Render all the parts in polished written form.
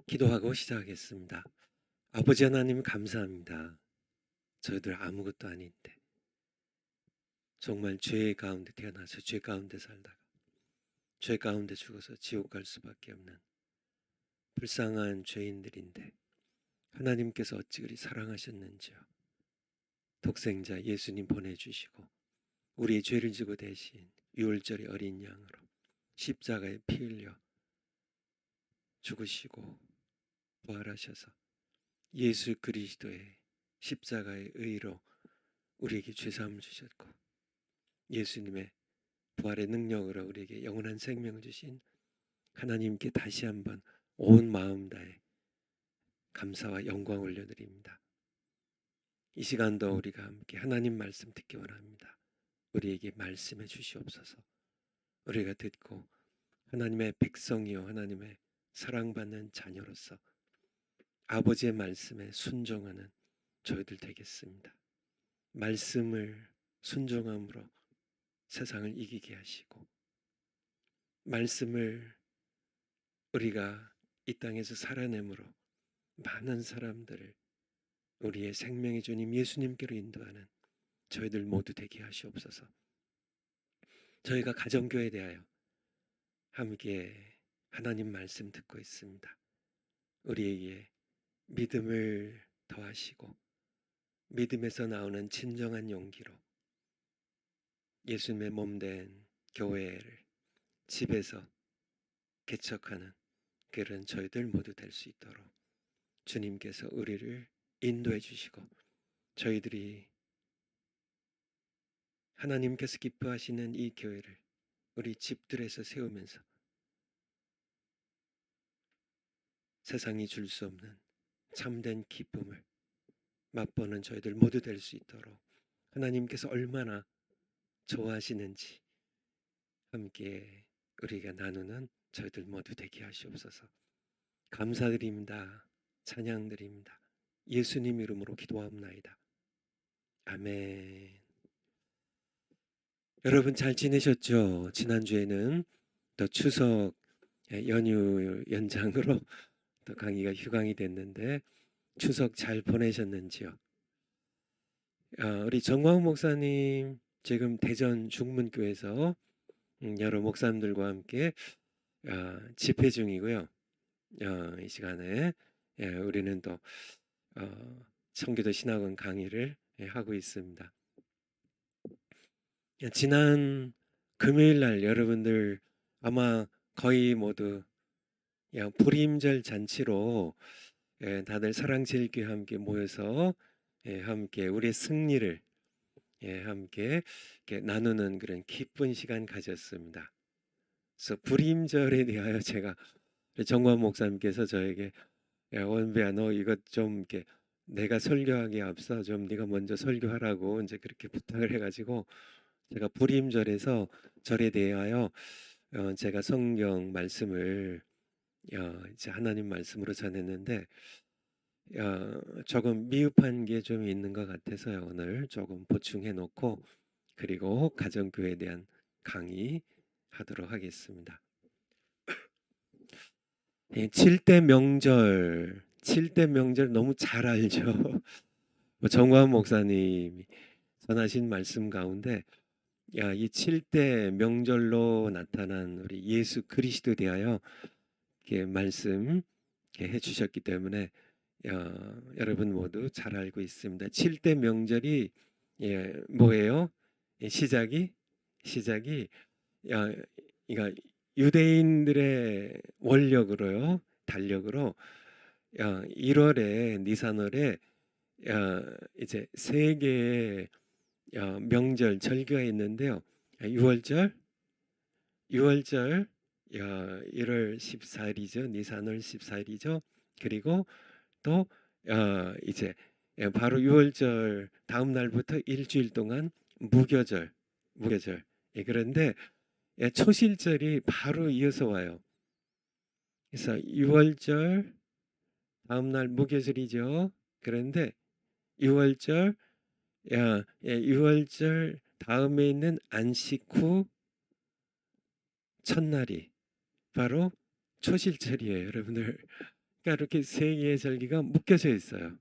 기도하고 시작하겠습니다. 아버지 하나님 감사합니다. 저희들 아무것도 아닌데 정말 죄 가운데 태어나서 죄 가운데 살다가 죄 가운데 죽어서 지옥 갈 수밖에 없는 불쌍한 죄인들인데 하나님께서 어찌 그리 사랑하셨는지요. 독생자 예수님 보내주시고 우리의 죄를 지고 대신 유월절의 어린 양으로 십자가에 피 흘려 죽으시고 부활하셔서 예수 그리스도의 십자가의 의로 우리에게 죄사함을 주셨고 예수님의 부활의 능력으로 우리에게 영원한 생명을 주신 하나님께 다시 한번 온 마음 다해 감사와 영광 올려드립니다. 이 시간도 우리가 함께 하나님 말씀 듣기 원합니다. 우리에게 말씀해 주시옵소서. 우리가 듣고 하나님의 백성이요 하나님의 사랑받는 자녀로서 아버지의 말씀에 순종하는 저희들 되겠습니다. 말씀을 순종함으로 세상을 이기게 하시고 말씀을 우리가 이 땅에서 살아내므로 많은 사람들을 우리의 생명의 주님 예수님께로 인도하는 저희들 모두 되게 하시옵소서. 저희가 가정교회에 대하여 함께 하나님 말씀 듣고 있습니다. 우리에게 믿음을 더하시고 믿음에서 나오는 진정한 용기로 예수님의 몸된 교회를 집에서 개척하는 그런 저희들 모두 될 수 있도록 주님께서 우리를 인도해 주시고 저희들이 하나님께서 기뻐하시는 이 교회를 우리 집들에서 세우면서 세상이 줄 수 없는 참된 기쁨을 맛보는 저희들 모두 될 수 있도록 하나님께서 얼마나 좋아하시는지 함께 우리가 나누는 저희들 모두 되게 하시옵소서. 감사드립니다. 찬양드립니다. 예수님 이름으로 기도합나이다. 아멘. 여러분 잘 지내셨죠? 지난주에는 또 추석 연휴 연장으로 또 강의가 휴강이 됐는데 추석 잘 보내셨는지요? 우리 정광훈 목사님 지금 대전 중문교에서 여러 목사님들과 함께 집회 중이고요. 이 시간에 우리는 또 청교도 신학원 강의를 하고 있습니다. 지난 금요일 날 여러분들 아마 거의 모두 불임절 잔치로 다들 사랑제일교회 함께 모여서 함께 우리의 승리를 함께 이렇게 나누는 그런 기쁜 시간 가졌습니다. 그래서 불임절에 대하여 제가 정관 목사님께서 저에게 원배야 너 이것 좀 이렇게 내가 설교하기에 앞서 좀 네가 먼저 설교하라고 이제 그렇게 부탁을 해가지고 제가 불임절에서 절에 대하여 제가 성경 말씀을 이제 하나님 말씀으로 전했는데 조금 미흡한 게 좀 있는 것 같아서요. 오늘 조금 보충해 놓고 그리고 가정교회에 대한 강의 하도록 하겠습니다. 7대 명절, 7대 명절 너무 잘 알죠. 정광 목사님이 전하신 말씀 가운데 이 7대 명절로 나타난 우리 예수 그리스도에 대하여 이렇게 말씀 이렇게 해주셨기 때문에 여러분 모두 잘 알고 있습니다. 7대 명절이 뭐예요? 시작이 그러니까 유대인들의 원력으로요, 달력으로 1월에 니산월에 이제 세 개의 명절 절기가 있는데요. 6월절 1월 14일이죠. 니산월 14일이죠. 그리고 또 이제 바로 6월절 다음 날부터 일주일 동안 무교절. 그런데 초실절이 바로 이어서 와요. 그래서 6월절 다음 날 무교절이죠. 그런데 6월절 6월절 다음에 있는 안식 후 첫날이 바로 초실절이에요, 여러분들. 그러니까 이렇게 세 개의 절기가 묶여져 있어요.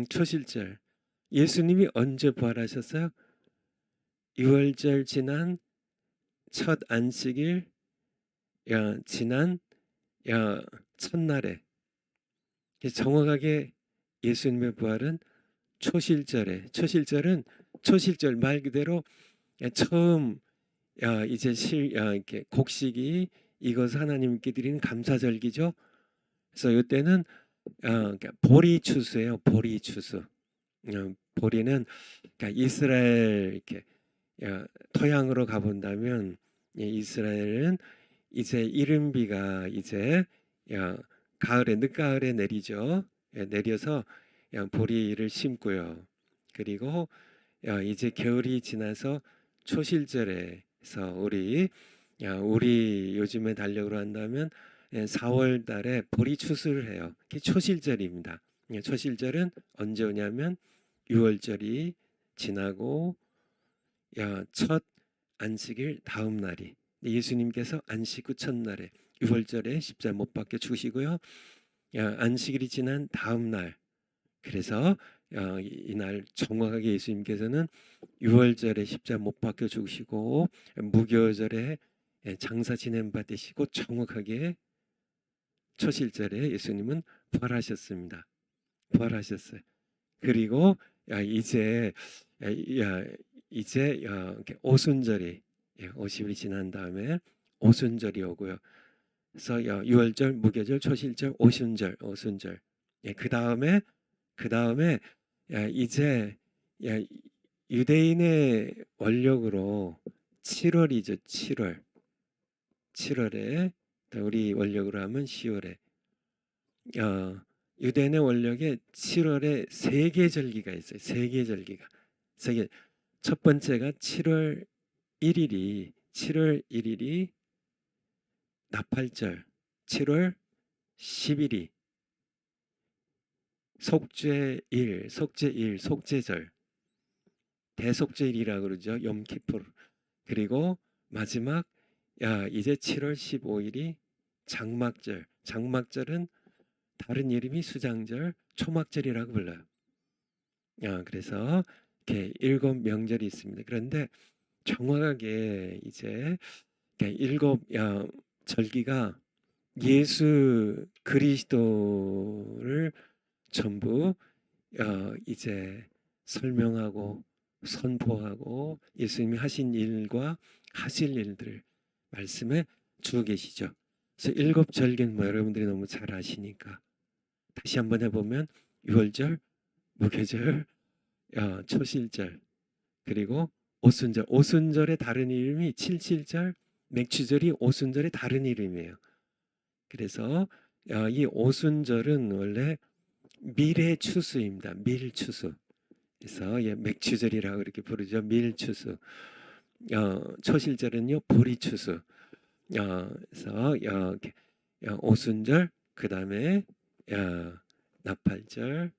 초실절. 예수님이 언제 부활하셨어요? 유월절 지난 첫 안식일 지난 첫날에. 정확하게 예수님의 부활은 초실절에. 초실절 말 그대로 처음 이제 이렇게 곡식이 익어서 하나님께 드리는 감사절기죠. 그래서 이때는 그러니까 보리 추수예요. 보리 추수. 보리는 그러니까 이스라엘 이렇게 토양으로 가본다면 이스라엘은 이제 이른비가 이제 가을에 늦가을에 내리죠. 내려서 보리를 심고요. 그리고 이제 겨울이 지나서 초실절에서 우리 요즘에 달력으로 한다면 4월 달에 보리 추수를 해요. 그게 초실절입니다. 초실절은 언제 오냐면 6월절이 지나고 첫 안식일 다음 날이 예수님께서 안식 후 첫날에 6월절에 십자가 못 박혀 죽으시고요. 안식일이 지난 다음 날 그래서 이날 정확하게 예수님께서는 6월절에 십자가 못 박혀 죽으시고 무교절에 장사 지낸 바 되시고 정확하게 초실절에 예수님은 부활하셨습니다. 부활하셨어요. 그리고 이제 이렇게 오순절이 50일이 지난 다음에 오순절이 오고요. 그래서 6월절, 무교절, 초실절, 오순절. 그 다음에 이제 유대인의 원력으로 7월이죠. 7월에 우리 원력으로 하면 10월에 유대인의 원력에 7월에 세 개 절기가 있어요. 세 개 절기가. 첫 번째가 7월 1일이 나팔절, 7월 10일이 속죄절, 대속죄일이라고 그러죠. 염키푸르. 그리고 마지막 이제 7월 15일이 장막절. 장막절은 다른 이름이 수장절, 초막절이라고 불러요. 그래서 이렇게 7명절이 있습니다. 그런데 정확하게 이제 일곱 절기가 예수 그리스도를 전부 이제 설명하고 선포하고 예수님이 하신 일과 하실 일들을 말씀해 주고 계시죠. 그래서 일곱 절기는 여러분들이 너무 잘 아시니까 다시 한번 해보면 6월절, 무교절, 초실절, 그리고 오순절의 다른 이름이 칠칠절, 맥추절이 오순절의 다른 이름이에요. 그래서 이 오순절은 원래 밀의 추수입니다. 밀추수. 그래서 맥추절이라고 이렇게 부르죠. 밀추수. 초실절은요 보리추수. 그래서 오순절, 그 다음에 나팔절,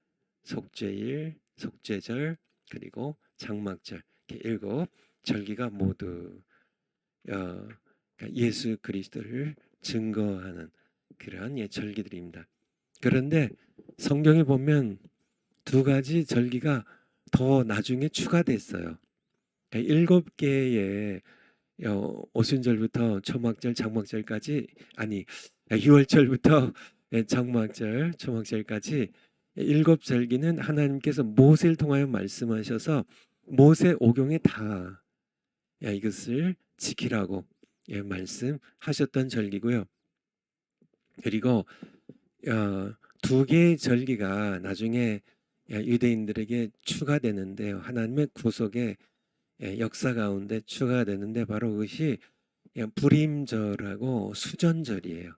속죄일, 속죄절, 그리고 장막절. 이렇게 일곱 절기가 모두 그러니까 예수 그리스도를 증거하는 그러한 절기들입니다. 그런데 성경에 보면 두 가지 절기가 더 나중에 추가됐어요. 일곱 개의 오순절부터 초막절, 장막절까지 아니 6월절부터 장막절, 초막절까지 일곱 절기는 하나님께서 모세를 통하여 말씀하셔서 모세 오경에 다 이것을 지키라고 말씀하셨던 절기고요. 그리고 두 개의 절기가 나중에 유대인들에게 추가되는데요. 하나님의 구속의 역사 가운데 추가되는데 바로 그것이 불임절하고 수전절이에요.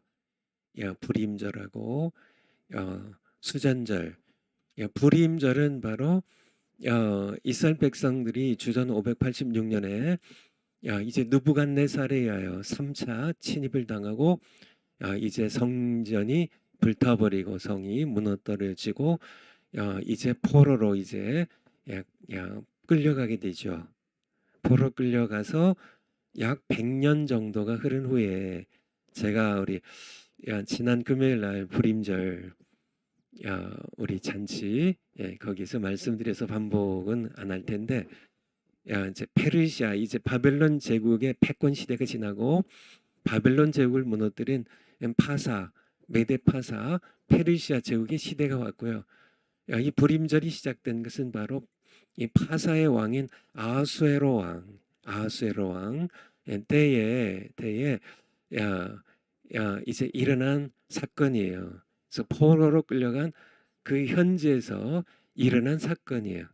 불임절하고 수전절. 불임절은 바로 이스라엘 백성들이 주전 586년에 이제 느부갓네살에 의하여 3차 침입을 당하고 이제 성전이 불타버리고 성이 무너뜨려지고 이제 포로로 이제 끌려가게 되죠. 포로 끌려가서 약 100년 정도가 흐른 후에 제가 우리 지난 금요일 날 불임절 우리 잔치 거기서 말씀드려서 반복은 안 할 텐데 이제 페르시아 이제 바벨론 제국의 패권 시대가 지나고 바벨론 제국을 무너뜨린 파사 메데 파사 페르시아 제국의 시대가 왔고요. 이 불임절이 시작된 것은 바로 이 파사의 왕인 아하수에로 왕 때에 이제 일어난 사건이에요. 그래서 포로로 끌려간 그 현지에서 일어난 사건이에요.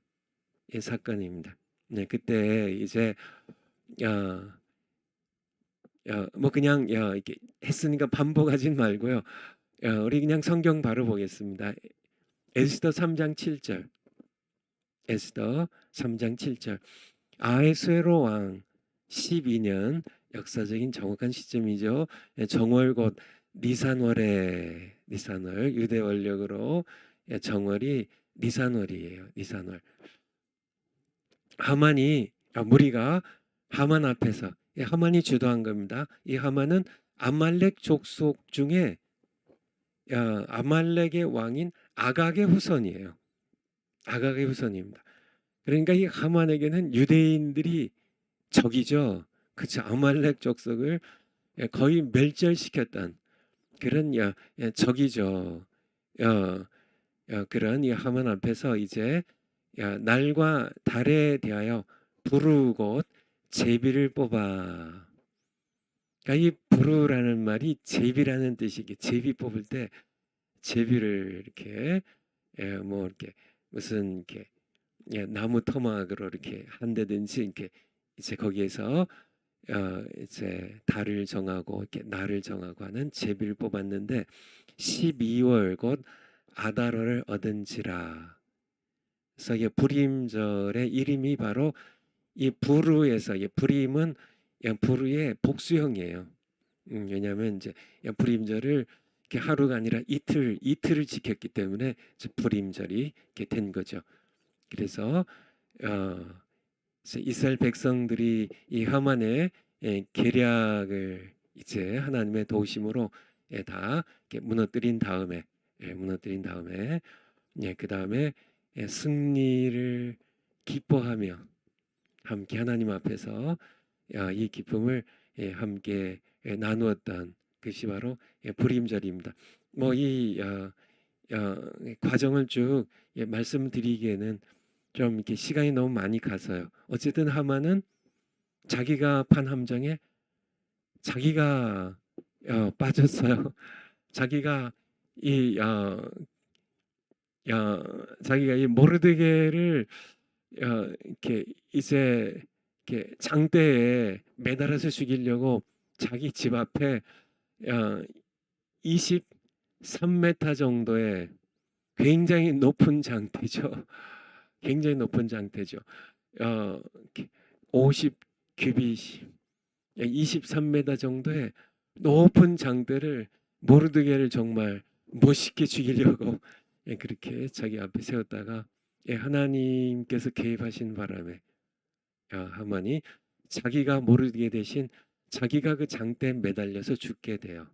이 사건입니다. 네, 그때 이제 어, 뭐 그냥 이렇게 했으니까 반복하진 말고요. 우리 그냥 성경 바로 보겠습니다. 에스더 3장 7절. 에스더 3장 7절. 아하수에로 왕 12년 역사적인 정확한 시점이죠. 정월 곧 니산월 유대 원력으로 정월이 니산월이에요. 니산월. 하만이 무리가 하만 앞에서 하만이 주도한 겁니다. 이 하만은 아말렉 족속 중에 아말렉의 왕인 아각의 후손이에요. 아각의 후손입니다. 그러니까 이 하만에게는 유대인들이 적이죠. 그쵸. 아말렉 족속을 거의 멸절시켰던 그런 적이죠. 그런 이 하만 앞에서 이제 날과 달에 대하여 부르고 제비를 뽑아. 그러니까 이 부르라는 말이 제비라는 뜻이게 제비 뽑을 때 제비를 이렇게 뭐 이렇게 무슨 이렇게 나무 토막으로 이렇게 한다든지 이렇게 이제 거기에서 이제 달을 정하고 이렇게 날을 정하고 하는 제비를 뽑았는데 12월 곧 아달월을 얻은지라. 그래서 이 불임절의 이름이 바로 이 부르에서 이 불임은 부르의 복수형이에요. 왜냐하면 이제 불임절을 이렇게 하루가 아니라 이틀을 지켰기 때문에 불임절이 이렇게 된 거죠. 그래서 이스라엘 백성들이 이 하만의 계략을 이제 하나님의 도우심으로 다 이렇게 무너뜨린 다음에 그 다음에 승리를 기뻐하며 함께 하나님 앞에서 이 기쁨을 함께 나누었던 것이 바로 불임절입니다. 뭐 이 과정을 쭉 말씀드리기에는 좀 이렇게 시간이 너무 많이 가서요. 어쨌든 하만은 자기가 판 함정에 자기가 빠졌어요. 자기가 이 자기가 이 모르드게를 이렇게 이제 이렇게 장대에 매달아서 죽이려고 자기 집 앞에 23m 정도의 굉장히 높은 장대죠. 굉장히 높은 장대죠. 50 규빗 23m 정도의 높은 장대를 모르드게를 정말 멋있게 죽이려고 그렇게 자기 앞에 세웠다가 하나님께서 개입하신 바람에 하만이 자기가 모르게 대신 자기가 그 장대에 매달려서 죽게 돼요.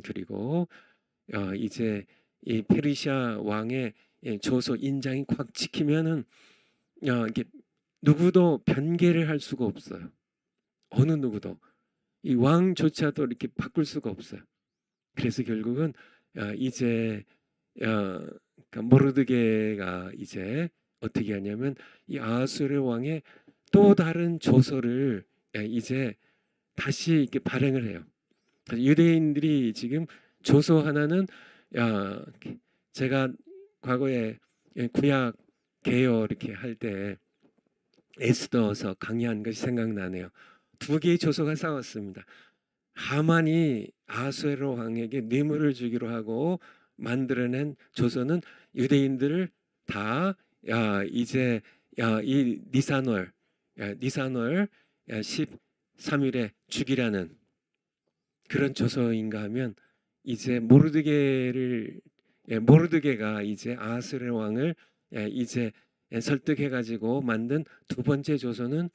그리고 이제 이 페르시아 왕의 조소 인장이 콱 찍히면은 이게 누구도 변개를 할 수가 없어요. 어느 누구도 이 왕조차도 이렇게 바꿀 수가 없어요. 그래서 결국은 이제 그러니까 모르드게가 이제 어떻게 하냐면 이 아하수르 왕의 또 다른 조서를 이제 다시 이렇게 발행을 해요. 유대인들이 지금 조서 하나는 제가 과거에 구약 개요 이렇게 할 때 에스더서 강의한 것이 생각나네요. 두 개의 조서가 싸웠습니다. 하만이 아하수에로 왕에게 뇌물을 주기로 하고 만들어낸 조서는 유대인들을 다 이제 이 니산월 13일에 죽이라는 그런 조서인가 하면 이제 모르드게가 이제 아하수에로 왕을 이제 설득해 가지고 만든 두 번째 조서는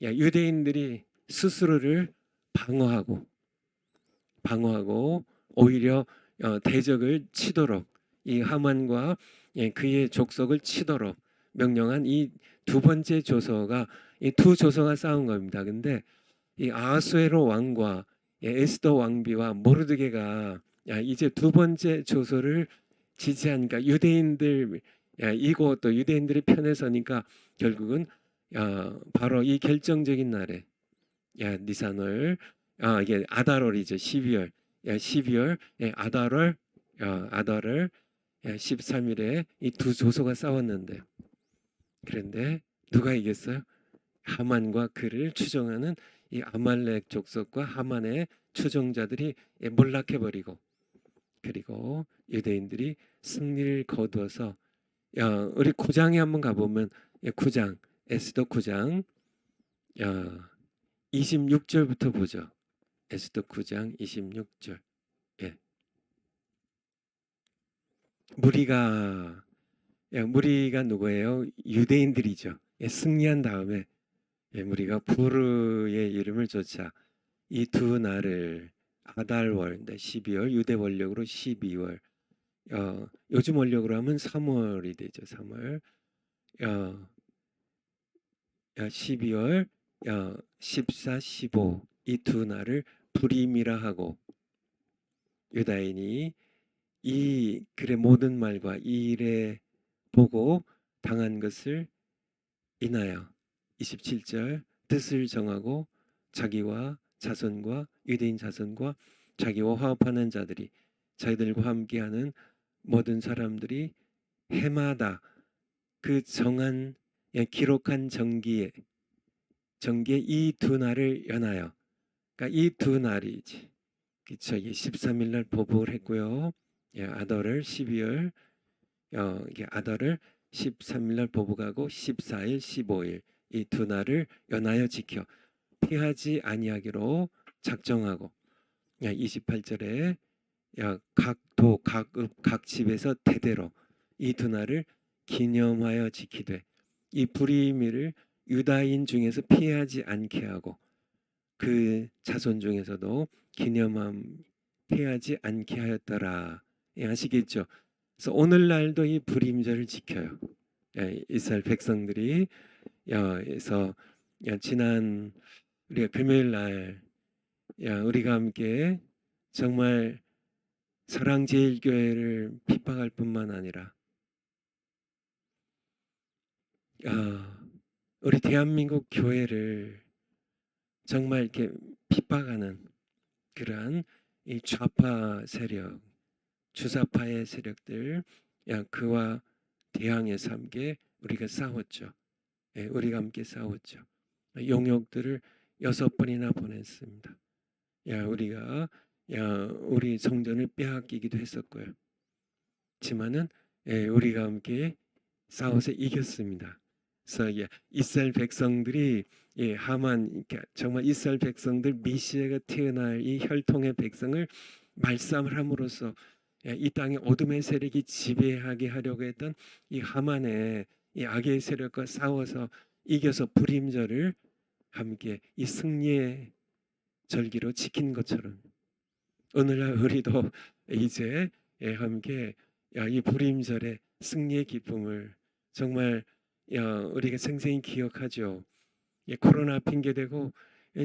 유대인들이 스스로를 방어하고 오히려 대적을 치도록 이 하만과 그의 족속을 치도록 명령한 이 두 번째 조서가 이 두 조서가 싸운 겁니다. 근데 이 아하수에로 왕과 에스더 왕비와 모르드게가 이제 두 번째 조서를 지지하니까 유대인들 이고 또 유대인들이 편에 서니까 결국은 바로 이 결정적인 날에 니산월 이게 아달월이죠. 12월 12월 아달월 13일에 이 두 조서가 싸웠는데 그런데 누가 이겼어요? 하만과 그를 추종하는 이 아말렉 족속과 하만의 추종자들이 몰락해버리고 그리고 유대인들이 승리를 거두어서 우리 9장에 한번 가보면 9장 에스더 9장 26절부터 보죠. 에스더 9장 26절. 무리가 누구예요? 유대인들이죠. 승리한 다음에 무리가 부르의 이름을 좇아 이 두 날을 아달월 12월 유대 원력으로 12월 요즘 원력으로 하면 3월이 되죠. 3월 12월 14, 15 이 두 날을 불임이라 하고 유다인이 이 글의 모든 말과 이 일에 보고 당한 것을 인하여 27절 뜻을 정하고 자기와 자손과 유대인 자손과 자기와 화합하는 자들이 자기들과 함께하는 모든 사람들이 해마다 그 정한 기록한 정기에 이 두 날을 연하여 그러니까 이 두 날이지 그쵸 13일 날 보복을 했고요. 아달을 12월 이게 아달을 13일 날 보복하고 14일 15일 이 두 날을 연하여 지켜 피하지 아니하기로 작정하고 28절에 각 도, 각 읍, 각 집에서 대대로 이 두 날을 기념하여 지키되 이 불임일을 유다인 중에서 피하지 않게 하고 그 자손 중에서도 피하지 않게 하였더라. 아시겠죠? 그래서 오늘날도 이 불임절을 지켜요. 이스라엘 백성들이 그래서 지난 우리가 금요일 날 우리가 함께 정말 사랑제일교회를 핍박할 뿐만 아니라 우리 대한민국 교회를 정말 이렇게 핍박하는 그러한 이 좌파 세력, 주사파의 세력들 그와 대항해서 함께 우리가 싸웠죠. 우리가 함께 싸웠죠. 용역들을 6번이나 보냈습니다. 우리가 우리 성전을 빼앗기기도 했었고요. 지만은 우리가 함께 싸워서 이겼습니다. 그래서 이스라엘 백성들이 하만 정말 이스라엘 백성들 메시아가 태어날 이 혈통의 백성을 말씀을 함으로써 이 땅에 어둠의 세력이 지배하게 하려고 했던 이 하만의 이 악의 세력과 싸워서 이겨서 불임절을 함께 이 승리의 절기로 지킨 것처럼 오늘날 우리도 이제 함께 이 불임절의 승리의 기쁨을 정말 우리가 생생히 기억하죠. 코로나 핑계대고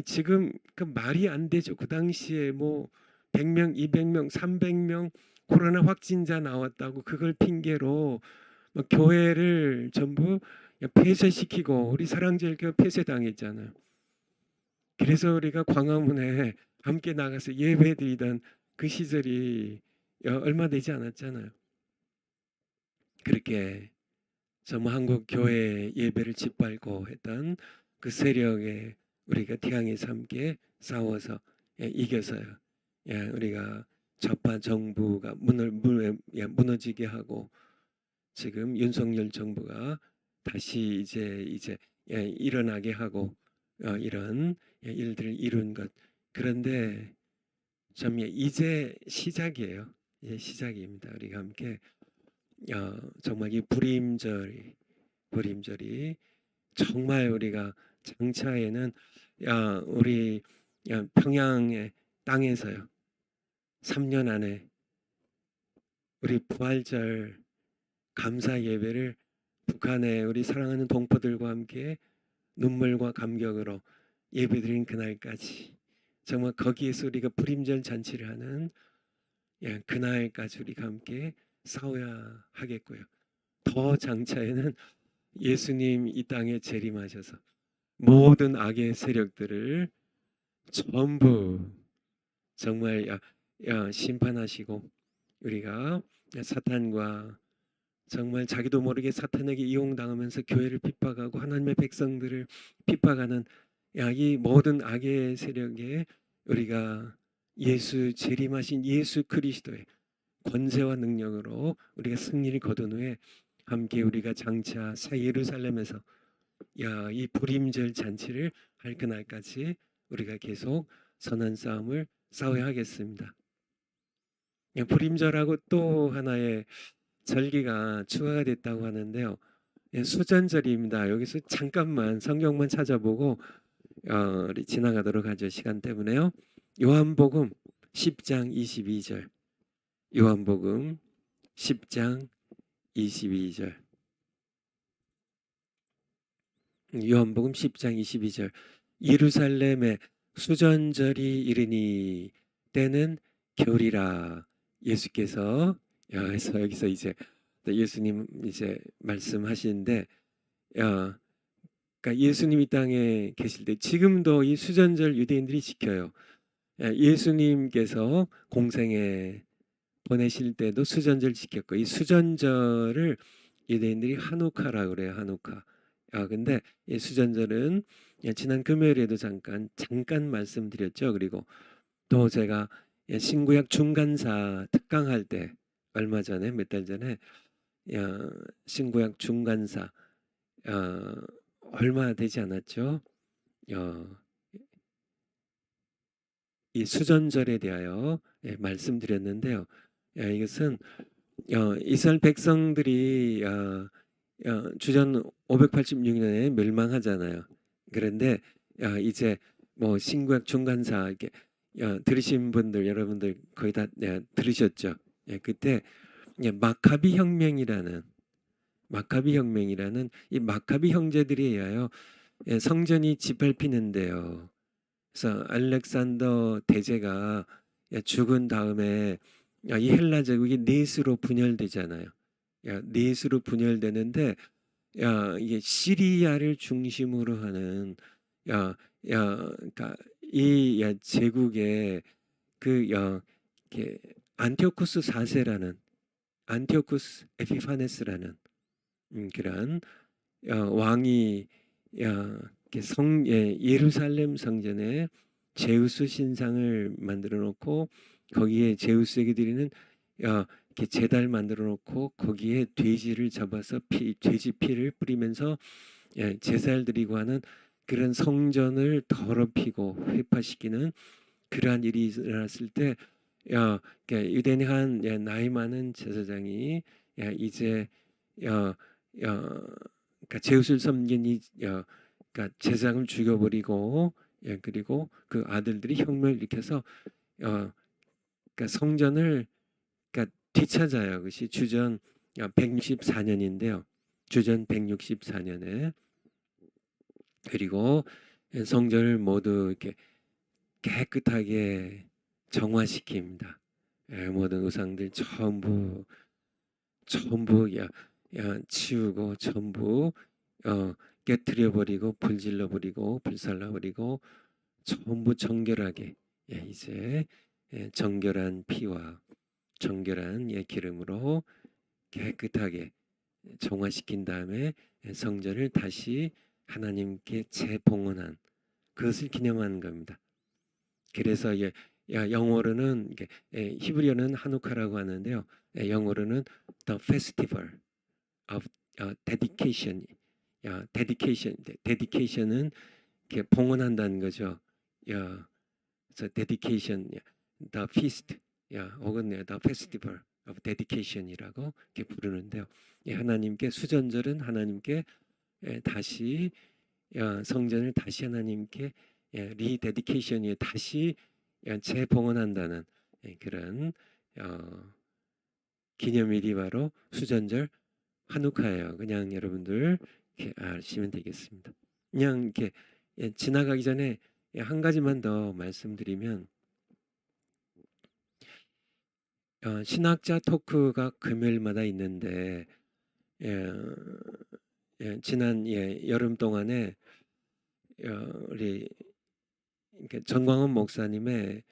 지금 그 말이 안 되죠. 그 당시에 뭐 100명, 200명, 300명 코로나 확진자 나왔다고 그걸 핑계로 뭐 교회를 전부 폐쇄시키고 우리 사랑제일교회 폐쇄당했잖아요. 그래서 우리가 광화문에 함께 나가서 예배드리던 그 시절이 얼마 되지 않았잖아요. 그렇게 정말 한국 교회 예배를 짓밟고 했던 그 세력에 우리가 대항해서 함께 싸워서 이겨서요. 우리가 좌파 정부가 무너지게 하고 지금 윤석열 정부가 다시 이제 일어나게 하고 이런 일들을 이룬 것. 그런데 참 이제 시작이에요. 시작입니다. 우리가 함께 정말 이 불임절이 정말 우리가 장차에는 우리 평양의 땅에서요 3년 안에 우리 부활절 감사 예배를 북한의 우리 사랑하는 동포들과 함께 눈물과 감격으로 예배드린 그날까지 정말 거기에서 우리가 불임절 잔치를 하는 그날까지 우리가 함께 싸워야 하겠고요. 더 장차에는 예수님 이 땅에 재림하셔서 모든 악의 세력들을 전부 정말 심판하시고 우리가 사탄과 정말 자기도 모르게 사탄에게 이용당하면서 교회를 핍박하고 하나님의 백성들을 핍박하는 이 모든 악의 세력에 우리가 예수 재림하신 예수 그리스도의 권세와 능력으로 우리가 승리를 거둔 후에 함께 우리가 장차 새 예루살렘에서 이 불임절 잔치를 할 그날까지 우리가 계속 선한 싸움을 싸워야 하겠습니다. 불임절하고 또 하나의 절기가 추가가 됐다고 하는데요. 수전절입니다. 여기서 잠깐만 성경만 찾아보고 우리 지나가도록 하죠. 시간 때문에요. 요한복음 10장 22절. 요한복음 10장 22절. 요한복음 10장 22절. 예루살렘에 수전절이 이르니 때는 겨울이라. 예수께서 여기서 이제 예수님 이제 말씀하시는데 그러니까 예수님 이 땅에 계실 때 지금도 이 수전절 유대인들이 지켜요. 예수님께서 공생에 보내실 때도 수전절 지켰고 이 수전절을 유대인들이 하누카라고 그래요. 하누카. 근데 이 수전절은 지난 금요일에도 잠깐 말씀드렸죠. 그리고 또 제가 신구약 중간사 특강할 때 얼마 전에 몇 달 전에 신구약 중간사 얼마 되지 않았죠. 이 수전절에 대하여 말씀드렸는데요. 이것은 이스라엘 백성들이 주전 586년에 멸망하잖아요. 그런데 이제 뭐 신구약 중간사 이렇게 들으신 분들 여러분들 거의 다 들으셨죠. 그때 마카비 혁명이라는 이 마카비 형제들에 의하여 성전이 짓밟히는데요. 그래서 알렉산더 대제가 죽은 다음에 이 헬라 제국이 넷으로 분열되잖아요. 넷으로 분열되는데 이게 시리아를 중심으로 하는 그러니까 이 제국의 그 이렇게 안티오쿠스 4세라는 안티오쿠스 에피파네스라는 그런 왕이 예루살렘 성전에 제우스 신상을 만들어 놓고 거기에 제우스에게 드리는 이렇게 제단을 만들어 놓고 거기에 돼지를 잡아서 돼지 피를 뿌리면서 제사를 드리고 하는 그런 성전을 더럽히고 회파시키는 그러한 일이 일어났을 때 유대인의 한 나이 많은 제사장이 이제 그러니까 제우스를 섬긴 이 그러니까 제사장을 죽여버리고 그리고 그 아들들이 혁명을 일으켜서 그러니까 성전을 그러니까 되찾아요. 그것이 주전 164년인데요. 주전 164년에 그리고 성전을 모두 이렇게 깨끗하게 정화시킵니다. 모든 우상들 전부 치우고 전부 깨트려 버리고 불질러 버리고 불살라 버리고 전부 정결하게 이제 정결한 피와 정결한 기름으로 깨끗하게 정화시킨 다음에 성전을 다시 하나님께 재봉헌한 그것을 기념하는 겁니다. 그래서 영어로는 히브리어는 하누카라고 하는데요. 영어로는 the festival of dedication. dedication은 이렇게 봉헌한다는 거죠. so dedication, the feast, 혹은 the festival of dedication이라고 이렇게 부르는데요. 하나님께 수전절은 하나님께 다시 성전을 다시 하나님께 리데디케이션이 다시 재봉헌한다는 그런 기념일이 바로 수전절 한우카예요. 그냥 여러분들 이렇게 아시면 되겠습니다. 그냥 이렇게 지나가기 전에 한 가지만 더 말씀드리면 신학자 토크가 금요일마다 있는데 예, 지난 여름 동안에 우리 이렇게 전광훈 목사님의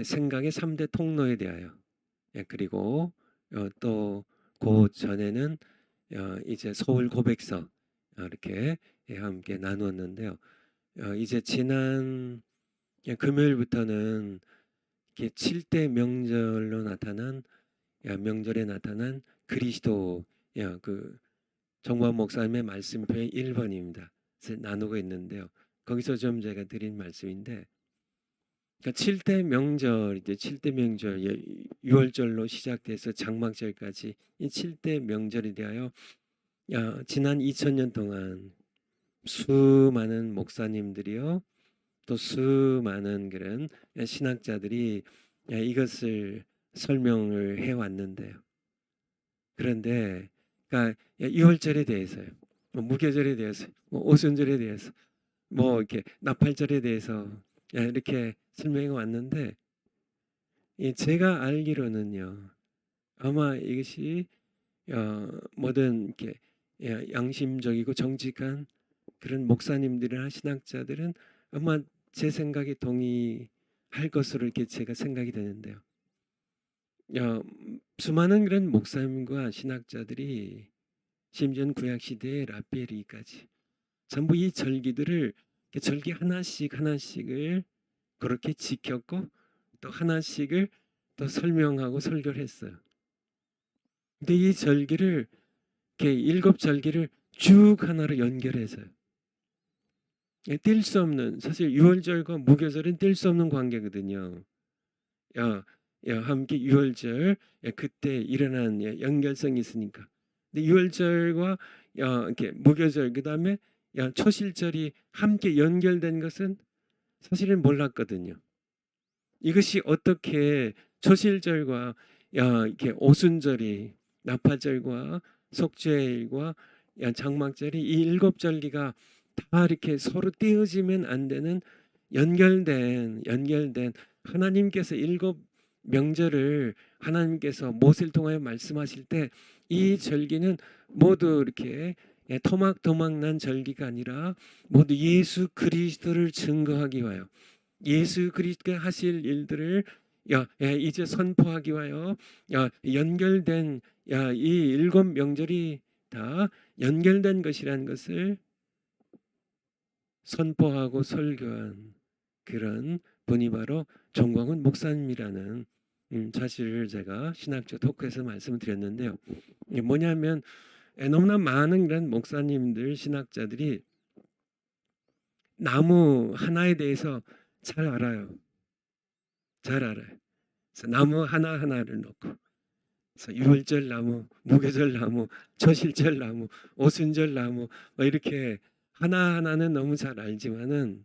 생각의 3대 통로에 대하여 그리고 또 그 전에는 이제 서울 고백서 이렇게 함께 나누었는데요. 이제 지난 금요일부터는 이렇게 7대 명절로 나타난 명절에 나타난 그리스도 그 정광 목사님의 말씀표의 1번입니다. 나누고 있는데요. 거기서 좀 제가 드린 말씀인데 그러니까 7대 명절 이제 7대 명절 6월절로 시작돼서 장막절까지 이 7대 명절에 대하여 지난 2000년 동안 수많은 목사님들이요 또 수많은 그런 신학자들이 이것을 설명을 해 왔는데요. 그런데 그러니까 6월절에 대해서요, 무교절에 대해서, 오순절에 대해서, 이렇게 나팔절에 대해서 이렇게 설명해 왔는데 제가 알기로는요 아마 이것이 모든 이렇게 양심적이고 정직한 그런 목사님들이나 신학자들은 아마 제 생각에 동의할 것으로 이렇게 제가 생각이 되는데요. 수많은 그런 목사님과 신학자들이 심지어는 구약 시대의 라비에리까지 전부 이 절기들을 절기 하나씩 하나씩을 그렇게 지켰고 또 하나씩을 또 설명하고 설교를 했어요. 근데 이 절기를 이렇게 7절기를 쭉 하나로 연결해서요. 뗄 수 없는 사실 6월절과 무교절은 뗄 수 없는 관계거든요. 함께 6월절 그때 일어난 연결성이 있으니까. 근데 6월절과 이렇게 무교절 그다음에 초실절이 함께 연결된 것은 사실은 몰랐거든요. 이것이 어떻게 초실절과 이렇게 오순절이 나팔절과 속죄일과 장막절이 이 7절기가 다 이렇게 서로 떼어지면 안 되는 연결된 하나님께서 7명절을 하나님께서 모세를 통하여 말씀하실 때 이 절기는 모두 이렇게 토막토막난 절기가 아니라 모두 예수 그리스도를 증거하기 위하여 예수 그리스도가 하실 일들을 이제 선포하기 위하여 연결된 이 7명절이 다 연결된 것이라는 것을 선포하고 설교한 그런 분이 바로 정광훈 목사님이라는 사실을 제가 신학적 토크에서 말씀을 드렸는데요. 이게 뭐냐면 너무나 많은 이런 목사님들 신학자들이 나무 하나에 대해서 잘 알아요. 잘 알아요. 그래서 나무 하나하나를 놓고 그래서 6월절 나무, 무교절 나무, 초실절 나무, 오순절 나무 이렇게 하나하나는 너무 잘 알지만은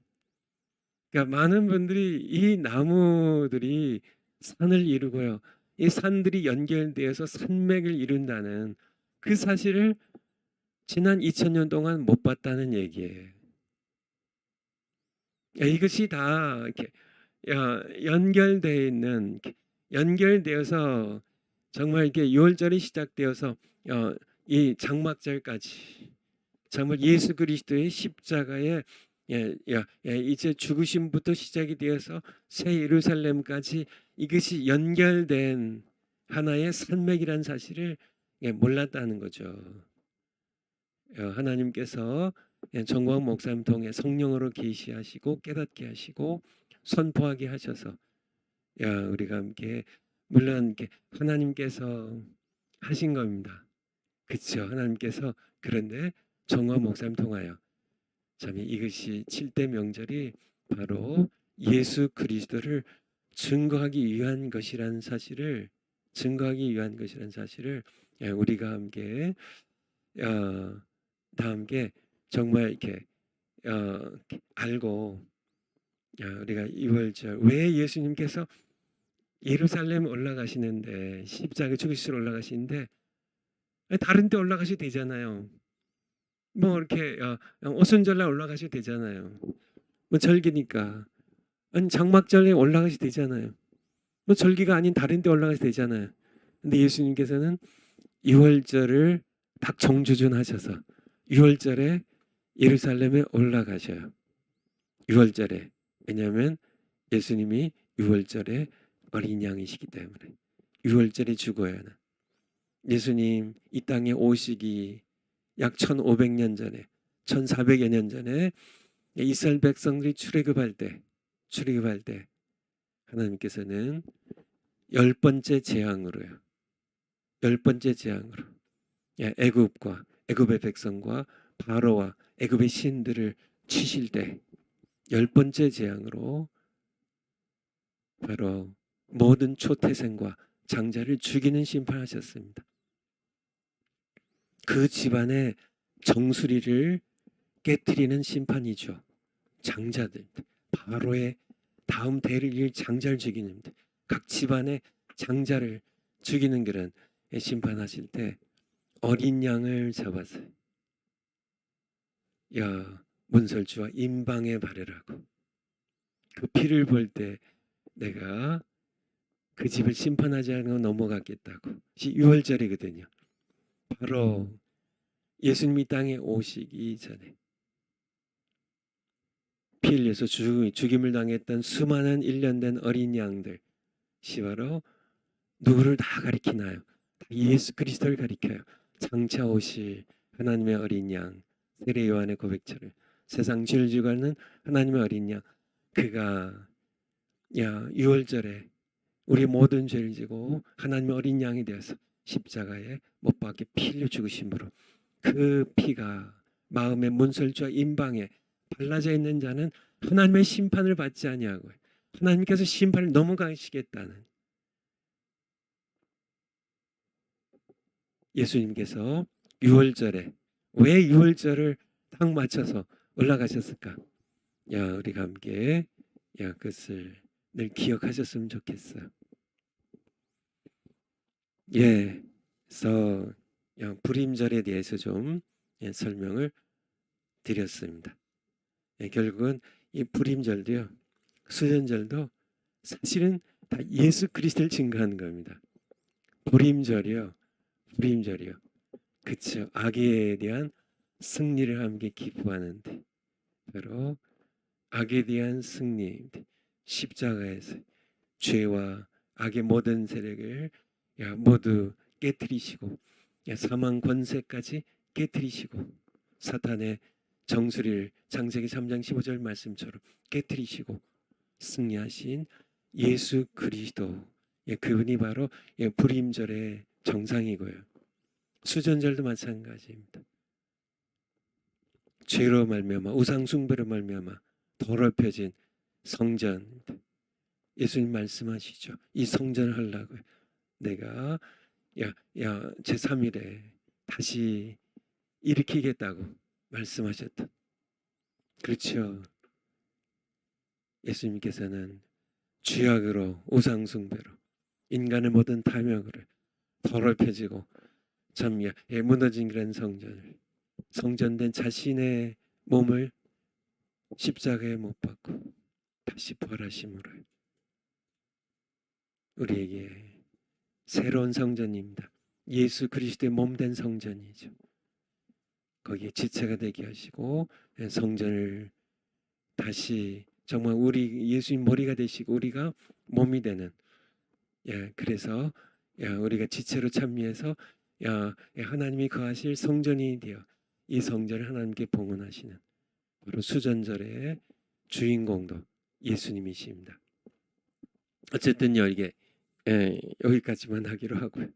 그러니까 많은 분들이 이 나무들이 산을 이루고요. 이 산들이 연결되어서 산맥을 이룬다는 그 사실을 지난 2000년 동안 못 봤다는 얘기예요. 이것이 다 이렇게 연결되어 있는 연결되어서 정말 이렇게 6월절이 시작되어서 이 장막절까지 정말 예수 그리스도의 십자가의 이제 죽으심부터 시작이 되어서 새 예루살렘까지 이것이 연결된 하나의 산맥이라는 사실을 몰랐다는 거죠. 하나님께서 정광 목사님 통해 성령으로 계시하시고 깨닫게 하시고 선포하게 하셔서 우리가 함께 물론 하나님께서 하신 겁니다. 그렇죠. 하나님께서 그런데 정광 목사님 통하여 참 이것이 7대 명절이 바로 예수 그리스도를 증거하기 위한 것이라는 사실을 우리가 함께 다 함께 정말 이렇게 알고 우리가 2월절 왜 예수님께서 예루살렘 올라가시는데 십자가 죽으시러 올라가시는데 다른 데 올라가셔도 되잖아요. 뭐 이렇게 오순절날 올라가셔도 되잖아요. 뭐 절기니까. 아니 장막절에 올라가셔도 되잖아요. 뭐 절기가 아닌 다른 데 올라가셔도 되잖아요. 근데 예수님께서는 6월절을 딱 정주준하셔서 6월절에 예루살렘에 올라가셔요. 6월절에. 왜냐하면 예수님이 6월절에 어린 양이시기 때문에 6월절에 죽어야 하는 예수님 이 땅에 오시기 약 1500년 전에 1400여 년 전에 이스라엘 백성들이 출애굽할 때 하나님께서는 열 번째 재앙으로요. 열 번째 재앙으로 애굽과 애굽의 백성과 바로와 애굽의 신들을 치실 때 열 번째 재앙으로 바로 모든 초태생과 장자를 죽이는 심판하셨습니다. 그 집안의 정수리를 깨뜨리는 심판이죠. 장자들, 바로의 다음 대를 이을 장자를 죽이는 각 집안의 장자를 죽이는 그런 심판하실 때 어린 양을 잡아서 야 문설주와 임방에 바르라고 그 피를 볼 때 내가 그 집을 심판하지 않고 넘어갔겠다고 6월절이거든요. 바로 예수님이 땅에 오시기 전에 피 흘려서 죽임을 당했던 수많은 1년 된 어린 양들 바로 누구를 다 가리키나요? 예수 그리스도를 가리켜요. 장차 오실 하나님의 어린 양 세례 요한의 고백처럼 세상 죄를 지고 가는 하나님의 어린 양 그가 6월절에 우리 모든 죄를 지고 하나님의 어린 양이 되어서 십자가에 못 박혀 피 흘려 죽으심으로 그 피가 마음의 문설주와 임방에 발라져 있는 자는 하나님의 심판을 받지 아니하고 하나님께서 심판을 넘어가시겠다는 예수님께서 6월절에 왜 6월절을 딱 맞춰서 올라가셨을까? 우리가 함께 그것을 늘 기억하셨으면 좋겠어요. 그래서 불임절에 대해서 좀 설명을 드렸습니다. 결국은 이 불임절도요, 수전절도 사실은 다 예수 그리스도를 증거하는 겁니다. 불임절이요. 그쵸. 악에 대한 승리를 함께 기뻐하는데 바로 악에 대한 승리 십자가에서 죄와 악의 모든 세력을 모두 깨뜨리시고 사망 권세까지 깨뜨리시고 사탄의 정수리를 창세기 3장 15절 말씀처럼 깨뜨리시고 승리하신 예수 그리스도 그분이 바로 불임절의 정상이고요. 수전절도 마찬가지입니다. 죄로 말미암아 우상 숭배로 말미암아 더럽혀진 성전 예수님 말씀하시죠. 이 성전을 하려고 내가 제3일에 다시 일으키겠다고 말씀하셨던 그렇죠. 예수님께서는 죄악으로 우상 숭배로 인간의 모든 탐욕으로 더럽혀지고 참 무너진 그런 성전된 자신의 몸을 십자가에 못 박고 다시 부활하심으로 우리에게 새로운 성전입니다. 예수 그리스도의 몸된 성전이죠. 거기에 지체가 되게 하시고 성전을 다시 정말 우리 예수님 머리가 되시고 우리가 몸이 되는 그래서 우리가 지체로 참여해서 하나님이 거하실 성전이 되어 이 성전을 하나님께 봉헌하시는 바로 수전절의 주인공도 예수님이십니다. 어쨌든요 이게 여기까지만 하기로 하고요.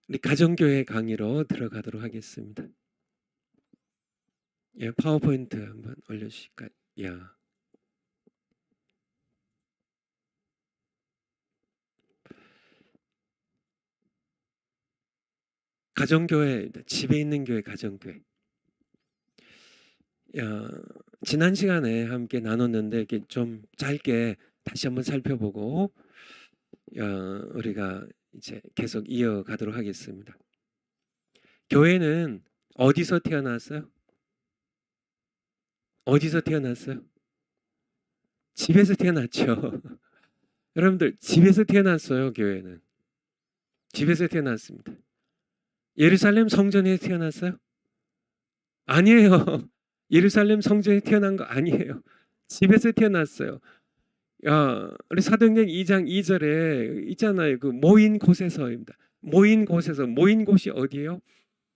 우리 가정교회 강의로 들어가도록 하겠습니다. 파워포인트 한번 올려주실까요? 가정교회 집에 있는 교회 가정교회. 지난 시간에 함께 나눴는데 이렇게 좀 짧게 다시 한번 살펴보고 우리가 이제 계속 이어가도록 하겠습니다. 교회는 어디서 태어났어요? 어디서 태어났어요? 집에서 태어났죠. 여러분들 집에서 태어났어요. 교회는 집에서 태어났습니다. 예루살렘 성전에 태어났어요? 아니에요. 예루살렘 성전에 태어난 거 아니에요. 집에서 태어났어요. 우리 사도행전 2장 2절에 있잖아요. 그 모인 곳에서입니다. 모인 곳에서, 모인 곳이 어디예요?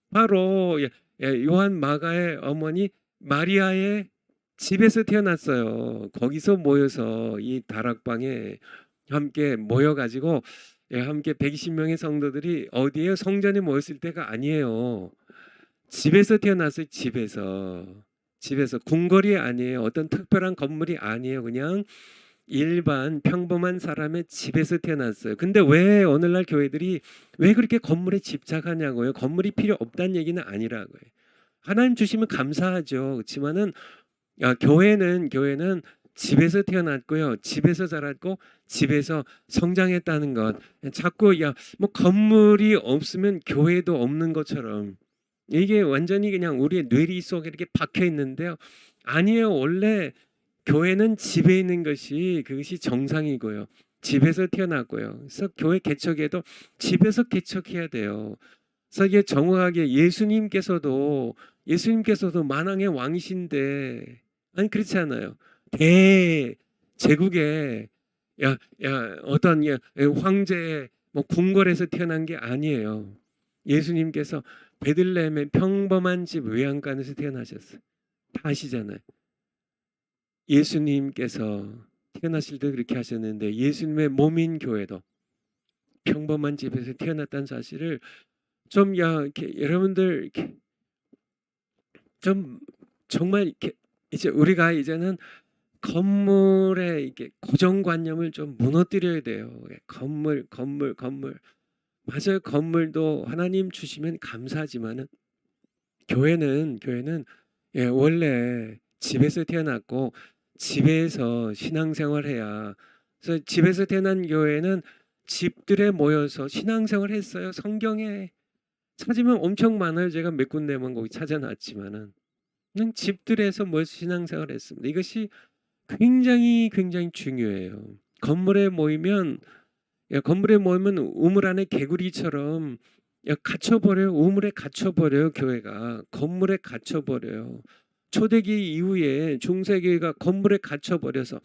바로 요한 마가의 어머니 마리아의 집에서 태어났어요. 거기서 모여서 이 다락방에 함께 모여가지고 함께 120명의 성도들이 어디에요? 성전에 모였을 때가 아니에요. 집에서 태어났어요. 집에서 궁궐이 아니에요. 어떤 특별한 건물이 아니에요. 그냥 일반 평범한 사람의 집에서 태어났어요. 근데 왜 오늘날 교회들이 왜 그렇게 건물에 집착하냐고요? 건물이 필요 없다는 얘기는 아니라고요. 하나님 주시면 감사하죠. 그렇지만은 교회는 집에서 태어났고요. 집에서 자랐고 집에서 성장했다는 것. 자꾸 뭐 건물이 없으면 교회도 없는 것처럼 이게 완전히 그냥 우리의 뇌리 속에 이렇게 박혀 있는데요. 아니에요. 원래 교회는 집에 있는 것이 그것이 정상이고요. 집에서 태어났고요. 그래서 교회 개척에도 집에서 개척해야 돼요. 그래서 이게 정확하게 예수님께서도 만왕의 왕이신데 아니 그렇지 않아요. 대제국의 어떤 황제 뭐 궁궐에서 태어난 게 아니에요. 예수님께서 베들레헴의 평범한 집 외양간에서 태어나셨어요. 다 아시잖아요. 예수님께서 태어나실 때 그렇게 하셨는데 예수님의 몸인 교회도 평범한 집에서 태어났다는 사실을 좀 이렇게 여러분들 이렇게 좀 정말 이렇게 이제 우리가 이제는 건물의 이게 고정관념을 좀 무너뜨려야 돼요. 건물. 맞아요. 건물도 하나님 주시면 감사하지만은 교회는 원래 집에서 태어났고 집에서 신앙생활해야. 그래서 집에서 태어난 교회는 집들에 모여서 신앙생활 했어요. 성경에 찾으면 엄청 많아요. 제가 몇 군데만 거기 찾아놨지만은 그냥 집들에서 모여서 신앙생활 했습니다. 이것이 굉장히 중요해요. 건물에 모이면 우물 안에 개구리처럼 갇혀버려요. 우물에 갇혀버려요. 교회가 건물에 갇혀버려요. 초대기 이후에 중세교회가 건물에 갇혀버려서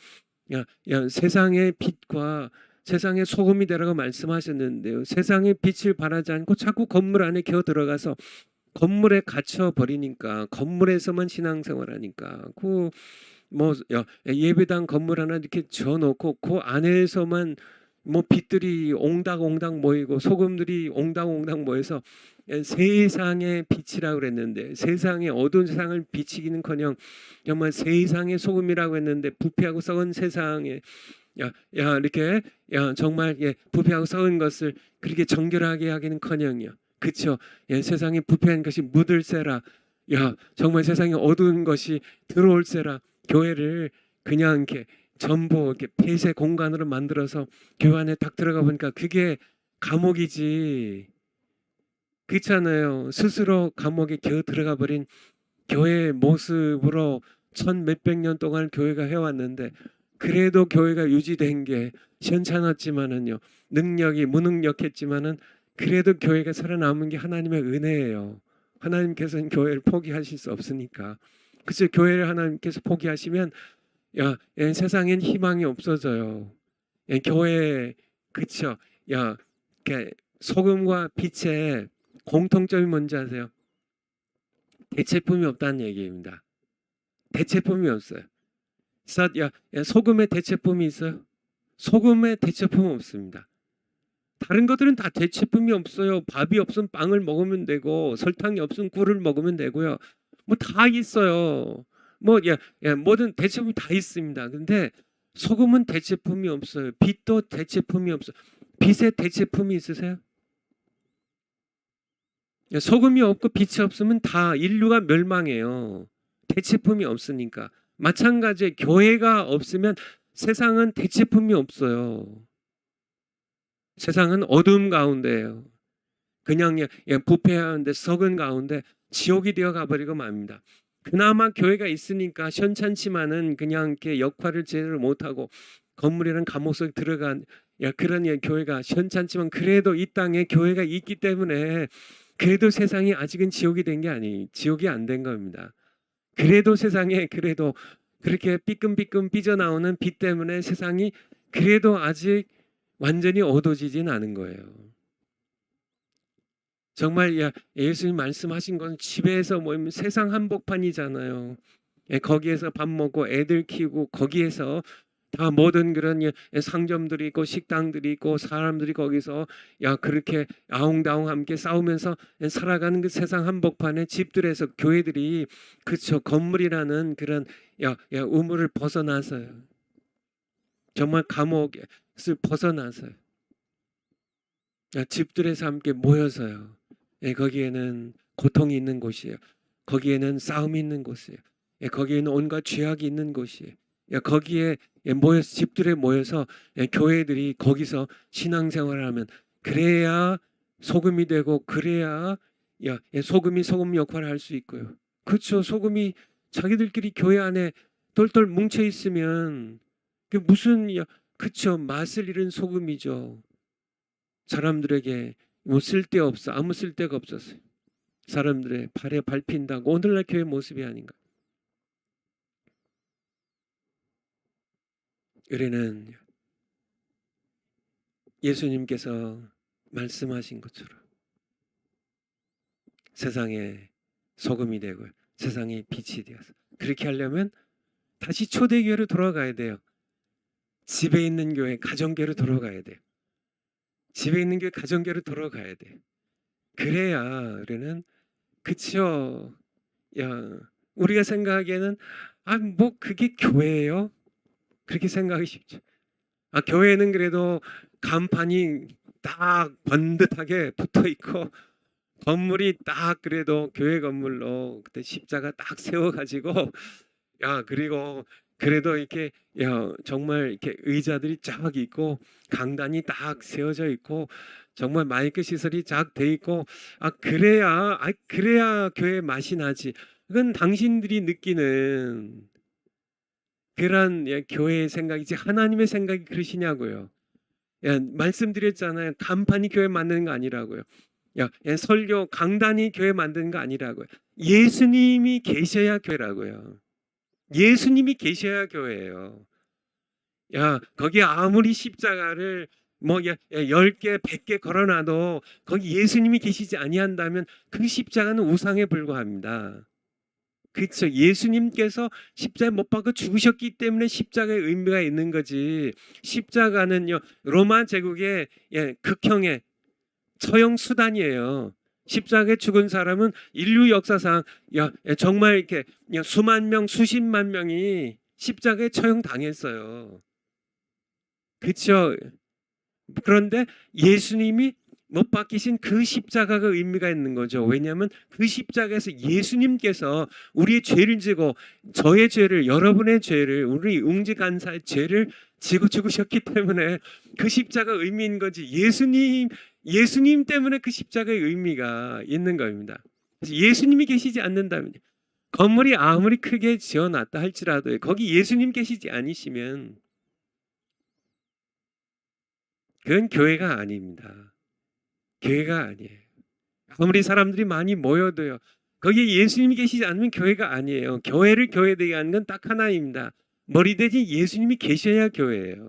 세상의 빛과 세상의 소금이 되라고 말씀하셨는데요. 세상의 빛을 바라지 않고 자꾸 건물 안에 겨 들어가서 건물에 갇혀버리니까 건물에서만 신앙생활하니까 뭐 예배당 건물 하나 이렇게 지어놓고 그 안에서만 뭐 빛들이 옹닥옹닥 모이고 소금들이 옹닥옹닥 모여서 세상의 빛이라고 그랬는데 세상의 어두운 세상을 비치기는커녕 정말 세상의 소금이라고 했는데 부패하고 썩은 세상에 이렇게 정말 부패하고 썩은 것을 그렇게 정결하게 하기는커녕요. 그렇죠. 세상에 부패한 것이 묻을세라. 정말 세상에 어두운 것이 들어올세라. 교회를 그냥 이렇게 전부 이렇게 폐쇄 공간으로 만들어서 교회 안에 딱 들어가 보니까 그게 감옥이지. 그렇잖아요. 스스로 감옥에 겨 들어가 버린 교회의 모습으로 천 몇백 년 동안 교회가 해왔는데 그래도 교회가 유지된 게 시원찮았지만은요. 능력이 무능력했지만은 그래도 교회가 살아남은 게 하나님의 은혜예요. 하나님께서는 교회를 포기하실 수 없으니까. 그래서 교회를 하나님께서 포기하시면 세상엔 희망이 없어져요. 교회 그쵸? 소금과 빛의 공통점이 뭔지 아세요? 대체품이 없다는 얘기입니다. 대체품이 없어요. 소금의 대체품이 있어요? 소금의 대체품은 없습니다. 다른 것들은 다 대체품이 없어요. 밥이 없으면 빵을 먹으면 되고 설탕이 없으면 꿀을 먹으면 되고요. 뭐 다 있어요. 뭐든 대체품이 다 있습니다. 근데 소금은 대체품이 없어요. 빛도 대체품이 없어요. 빛의 대체품이 있으세요? 소금이 없고 빛이 없으면 다 인류가 멸망해요. 대체품이 없으니까. 마찬가지에 교회가 없으면 세상은 대체품이 없어요. 세상은 어둠 가운데예요. 그냥 부패하는데 썩은 가운데 지옥이 되어 가버리고 맙니다. 그나마 교회가 있으니까 현찮지만은 그냥 이렇게 역할을 제대로 못하고 건물이란 감옥 속에 들어간 그런 교회가 현찮지만 그래도 이 땅에 교회가 있기 때문에 그래도 세상이 아직은 지옥이 된 게 지옥이 안 된 겁니다. 그래도 세상에 그래도 그렇게 삐끔삐끔 삐져나오는 빛 때문에 세상이 그래도 아직 완전히 어두워지진 않은 거예요. 정말 예수님 말씀하신 건 집에서 모이면 세상 한복판이잖아요. 거기에서 밥 먹고 애들 키우고 거기에서 다 모든 그런 상점들이 있고 식당들이 있고 사람들이 거기서 그렇게 아웅다웅 함께 싸우면서 살아가는 그 세상 한복판에 집들에서 교회들이 그쵸 건물이라는 그런 우물을 벗어나서요. 정말 감옥에서 벗어나서요. 집들에서 함께 모여서요. 거기에는 고통이 있는 곳이에요. 거기에는 싸움이 있는 곳이에요. 거기에는 온갖 죄악이 있는 곳이에요. 거기에 모여서 집들에 모여서 교회들이 거기서 신앙생활을 하면 그래야 소금이 되고 그래야 소금이 소금 역할을 할 수 있고요. 그렇죠. 소금이 자기들끼리 교회 안에 똘똘 뭉쳐 있으면 그 무슨 그렇죠. 맛을 잃은 소금이죠. 사람들에게 뭐 쓸데없어 아무 쓸데가 없었어요. 사람들의 발에 밟힌다고 오늘날 교회 모습이 아닌가. 우리는 예수님께서 말씀하신 것처럼 세상에 소금이 되고 세상에 빛이 되어서 그렇게 하려면 다시 초대교회로 돌아가야 돼요. 집에 있는 교회 가정교회로 돌아가야 돼요. 집에 있는 교회 가정교회로 돌아가야 돼요. 그래야 우리는 그쵸. 우리가 생각하기에는 뭐 그게 교회예요? 그렇게 생각하기 쉽죠. 교회는 그래도 간판이 딱 번듯하게 붙어 있고 건물이 딱 그래도 교회 건물로 그때 십자가 딱 세워가지고 그리고 그래도 이렇게 정말 이렇게 의자들이 쫙 있고 강단이 딱 세워져 있고 정말 마이크 시설이 쫙 돼 있고 그래야 교회 맛이 나지. 그건 당신들이 느끼는 그런 교회의 생각이지 하나님의 생각이 그러시냐고요. 말씀드렸잖아요. 간판이 교회 만드는 거 아니라고요. 설교 강단이 교회 만드는 거 아니라고요. 예수님이 계셔야 교회라고요. 예수님이 계셔야 교회예요. 거기 아무리 십자가를 뭐 10개, 100개 걸어놔도 거기 예수님이 계시지 아니한다면 그 십자가는 우상에 불과합니다. 그렇죠. 예수님께서 십자가에 못 박아 죽으셨기 때문에 십자가의 의미가 있는 거지. 십자가는요 로마 제국의 극형의 처형 수단이에요. 십자가에 죽은 사람은 인류 역사상 정말 이렇게 수만 명, 수십만 명이 십자가에 처형당했어요. 그렇죠. 그런데 예수님이 못 박히신 그 십자가가 의미가 있는 거죠. 왜냐하면 그 십자가에서 예수님께서 우리의 죄를 지고 저의 죄를 여러분의 죄를 우리 웅지간사의 죄를 지고 죽으셨기 때문에 그 십자가 의미인 거지. 예수님 때문에 그 십자가의 의미가 있는 겁니다. 그래서 예수님이 계시지 않는다면 건물이 아무리 크게 지어놨다 할지라도 거기 예수님 계시지 않으시면 그건 교회가 아닙니다. 교회가 아니에요. 아무리 사람들이 많이 모여도요. 거기에 예수님이 계시지 않으면 교회가 아니에요. 교회를 교회되게 하는 건 딱 하나입니다. 머리 대신 예수님이 계셔야 교회예요.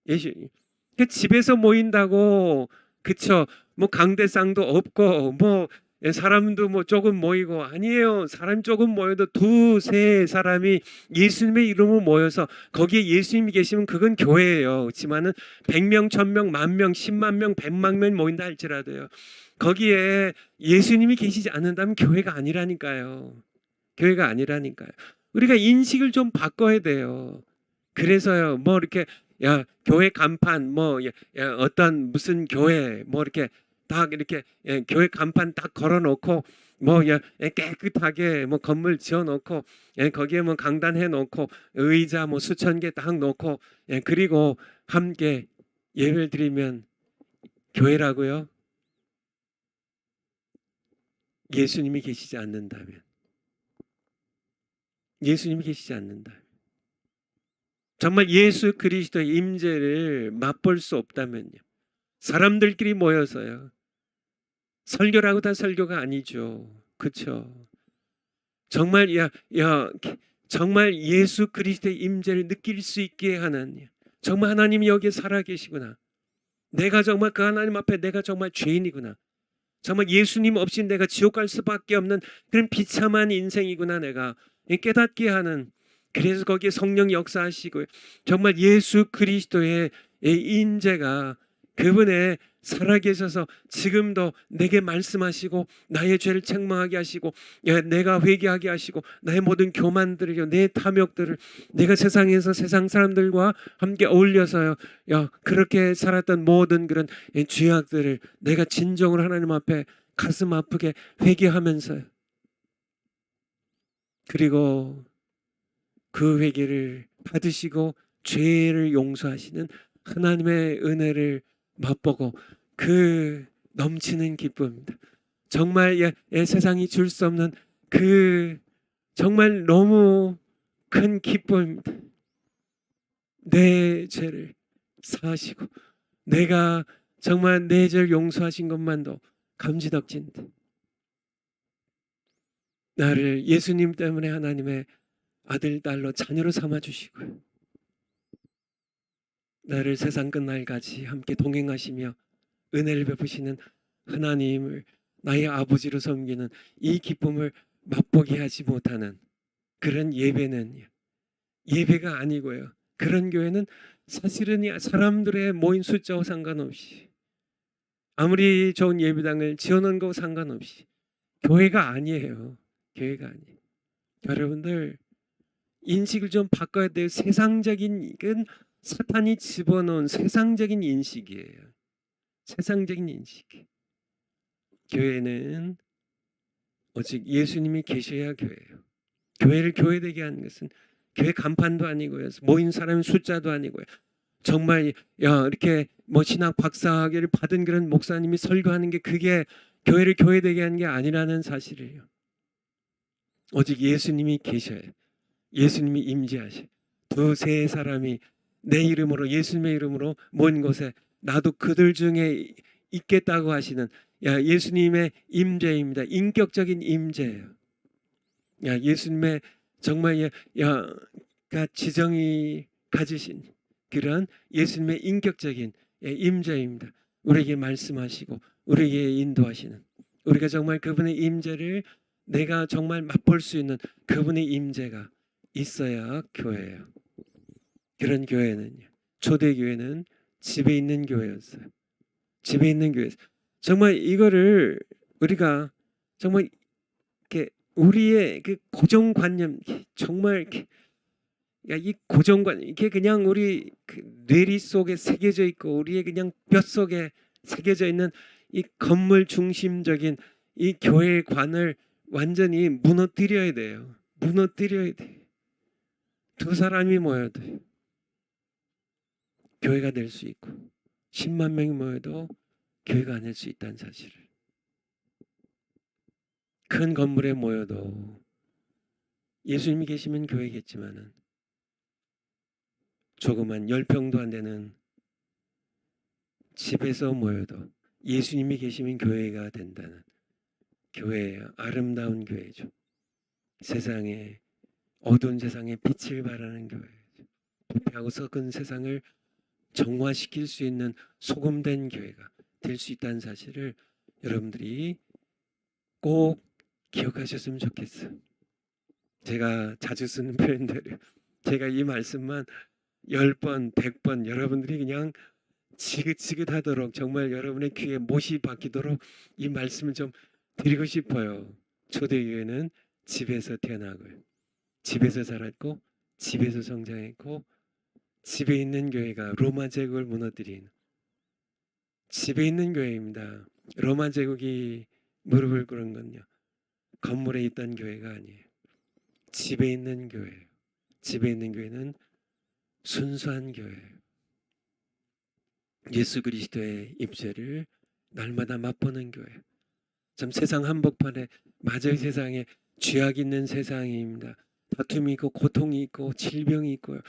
그러니까 집에서 모인다고 그쵸? 뭐 강대상도 없고 뭐 사람도 뭐 조금 모이고 아니에요. 사람 조금 모여도 두세 사람이 예수님의 이름으로 모여서 거기에 예수님이 계시면 그건 교회예요. 그렇지만은 100명, 1000명, 10,000명, 10만 명, 100만 명 모인다 할지라도요. 거기에 예수님이 계시지 않는다면 교회가 아니라니까요. 교회가 아니라니까요. 우리가 인식을 좀 바꿔야 돼요. 그래서요. 뭐 이렇게 교회 간판 뭐 어떤 무슨 교회 뭐 이렇게 딱 이렇게 교회 간판 딱 걸어놓고 뭐 깨끗하게 뭐 건물 지어 놓고 거기에 뭐 강단 해 놓고 의자 뭐 수천 개 딱 놓고 그리고 함께 예배를 드리면 교회라고요? 예수님이 계시지 않는다면, 예수님이 계시지 않는다. 정말 예수 그리스도의 임재를 맛볼 수 없다면요. 사람들끼리 모여서요. 설교라고 다 설교가 아니죠. 그렇죠? 정말 정말 예수 그리스도의 임재를 느낄 수 있게 하는, 정말 하나님이 여기에 살아 계시구나. 내가 정말 그 하나님 앞에 내가 정말 죄인이구나. 정말 예수님 없이 내가 지옥 갈 수밖에 없는 그런 비참한 인생이구나 내가 깨닫게 하는, 그래서 거기에 성령 역사하시고 정말 예수 그리스도의 인재가 그분의 살아계셔서 지금도 내게 말씀하시고 나의 죄를 책망하게 하시고 내가 회개하게 하시고 나의 모든 교만들을 내 탐욕들을 내가 세상에서 세상 사람들과 함께 어울려서요 그렇게 살았던 모든 그런 죄악들을 내가 진정으로 하나님 앞에 가슴 아프게 회개하면서요 그리고 그 회개를 받으시고 죄를 용서하시는 하나님의 은혜를 맛보고 그 넘치는 기쁨입니다. 정말 세상이 줄 수 없는 그 정말 너무 큰 기쁨입니다. 내 죄를 사하시고 내가 정말 내 죄를 용서하신 것만도 감지덕진데 나를 예수님 때문에 하나님의 아들 딸로 자녀로 삼아주시고요. 나를 세상 끝날까지 함께 동행하시며 은혜를 베푸시는 하나님을 나의 아버지로 섬기는 이 기쁨을 맛보게 하지 못하는 그런 예배는 예배가 아니고요. 그런 교회는 사실은 사람들의 모인 숫자와 상관없이 아무리 좋은 예배당을 지어놓은 거 상관없이 교회가 아니에요. 교회가 아니에요. 여러분들 인식을 좀 바꿔야 돼요. 세상적인 건 사탄이 집어넣은 세상적인 인식이에요. 세상적인 인식. 교회는 오직 예수님이 계셔야 교회예요. 교회를 교회되게 하는 것은 교회 간판도 아니고요. 모인 사람의 숫자도 아니고요. 정말 이렇게 뭐 신학 박사학위를 받은 그런 목사님이 설교하는 게 그게 교회를 교회되게 하는 게 아니라는 사실이에요. 오직 예수님이 계셔요. 예수님이 임재하셔. 두세 사람이 내 이름으로 예수님의 이름으로 먼 곳에 나도 그들 중에 있겠다고 하시는 예수님의 임재입니다. 인격적인 임재예요. 예수님의 정말 지정이 가지신 그런 예수님의 인격적인 임재입니다. 우리에게 말씀하시고 우리에게 인도하시는 우리가 정말 그분의 임재를 내가 정말 맛볼 수 있는 그분의 임재가 있어야 교회예요. 그런 교회는요. 초대교회는 집에 있는 교회였어요. 집에 있는 교회. 정말 이거를 우리가 정말 이렇게 우리의 그 고정관념 정말 이 고정관념 이게 그냥 우리 그 뇌리 속에 새겨져 있고 우리의 그냥 뼈 속에 새겨져 있는 이 건물 중심적인 이 교회관을 완전히 무너뜨려야 돼요. 무너뜨려야 돼. 두 사람이 모여도 교회가 될 수 있고 10만 명이 모여도 교회가 아닐 수 있다는 사실을. 큰 건물에 모여도 예수님이 계시면 교회겠지만은 조그만 10평도 안 되는 집에서 모여도 예수님이 계시면 교회가 된다는 교회예요. 아름다운 교회죠. 세상에 어두운 세상에 빛을 발하는 교회죠. 부패하고 썩은 세상을 정화시킬 수 있는 소금된 교회가 될 수 있다는 사실을 여러분들이 꼭 기억하셨으면 좋겠어요. 제가 자주 쓰는 표현대로 제가 이 말씀만 10번, 100번 여러분들이 그냥 지긋지긋하도록 정말 여러분의 귀에 못이 박히도록 이 말씀을 좀 드리고 싶어요. 초대교회는 집에서 태어나고요. 집에서 자랐고 집에서 성장했고 집에 있는 교회가 로마 제국을 무너뜨린 집에 있는 교회입니다. 로마 제국이 무릎을 꿇은 건요. 건물에 있던 교회가 아니에요. 집에 있는 교회예요. 집에 있는 교회는 순수한 교회예요. 예수 그리스도의 입죄를 날마다 맛보는 교회. 참 세상 한복판에 맞을 세상에 죄악 있는 세상입니다. 다툼이 있고 고통이 있고 질병이 있고요.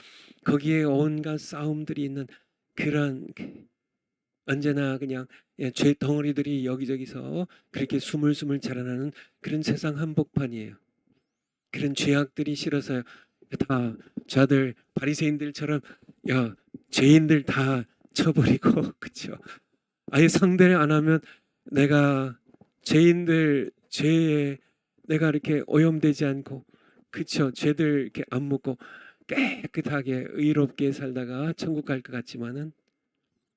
거기에 온갖 싸움들이 있는 그런 언제나 그냥 죄 덩어리들이 여기저기서 그렇게 스물스물 자라나는 그런 세상 한복판이에요. 그런 죄악들이 싫어서요. 다 저들 바리새인들처럼 야 죄인들 다 쳐버리고 그렇죠. 아예 상대를 안 하면 내가 죄인들 죄에 내가 이렇게 오염되지 않고 그쵸 죄들 이렇게 안 묻고 깨끗하게 의롭게 살다가 천국 갈 것 같지만은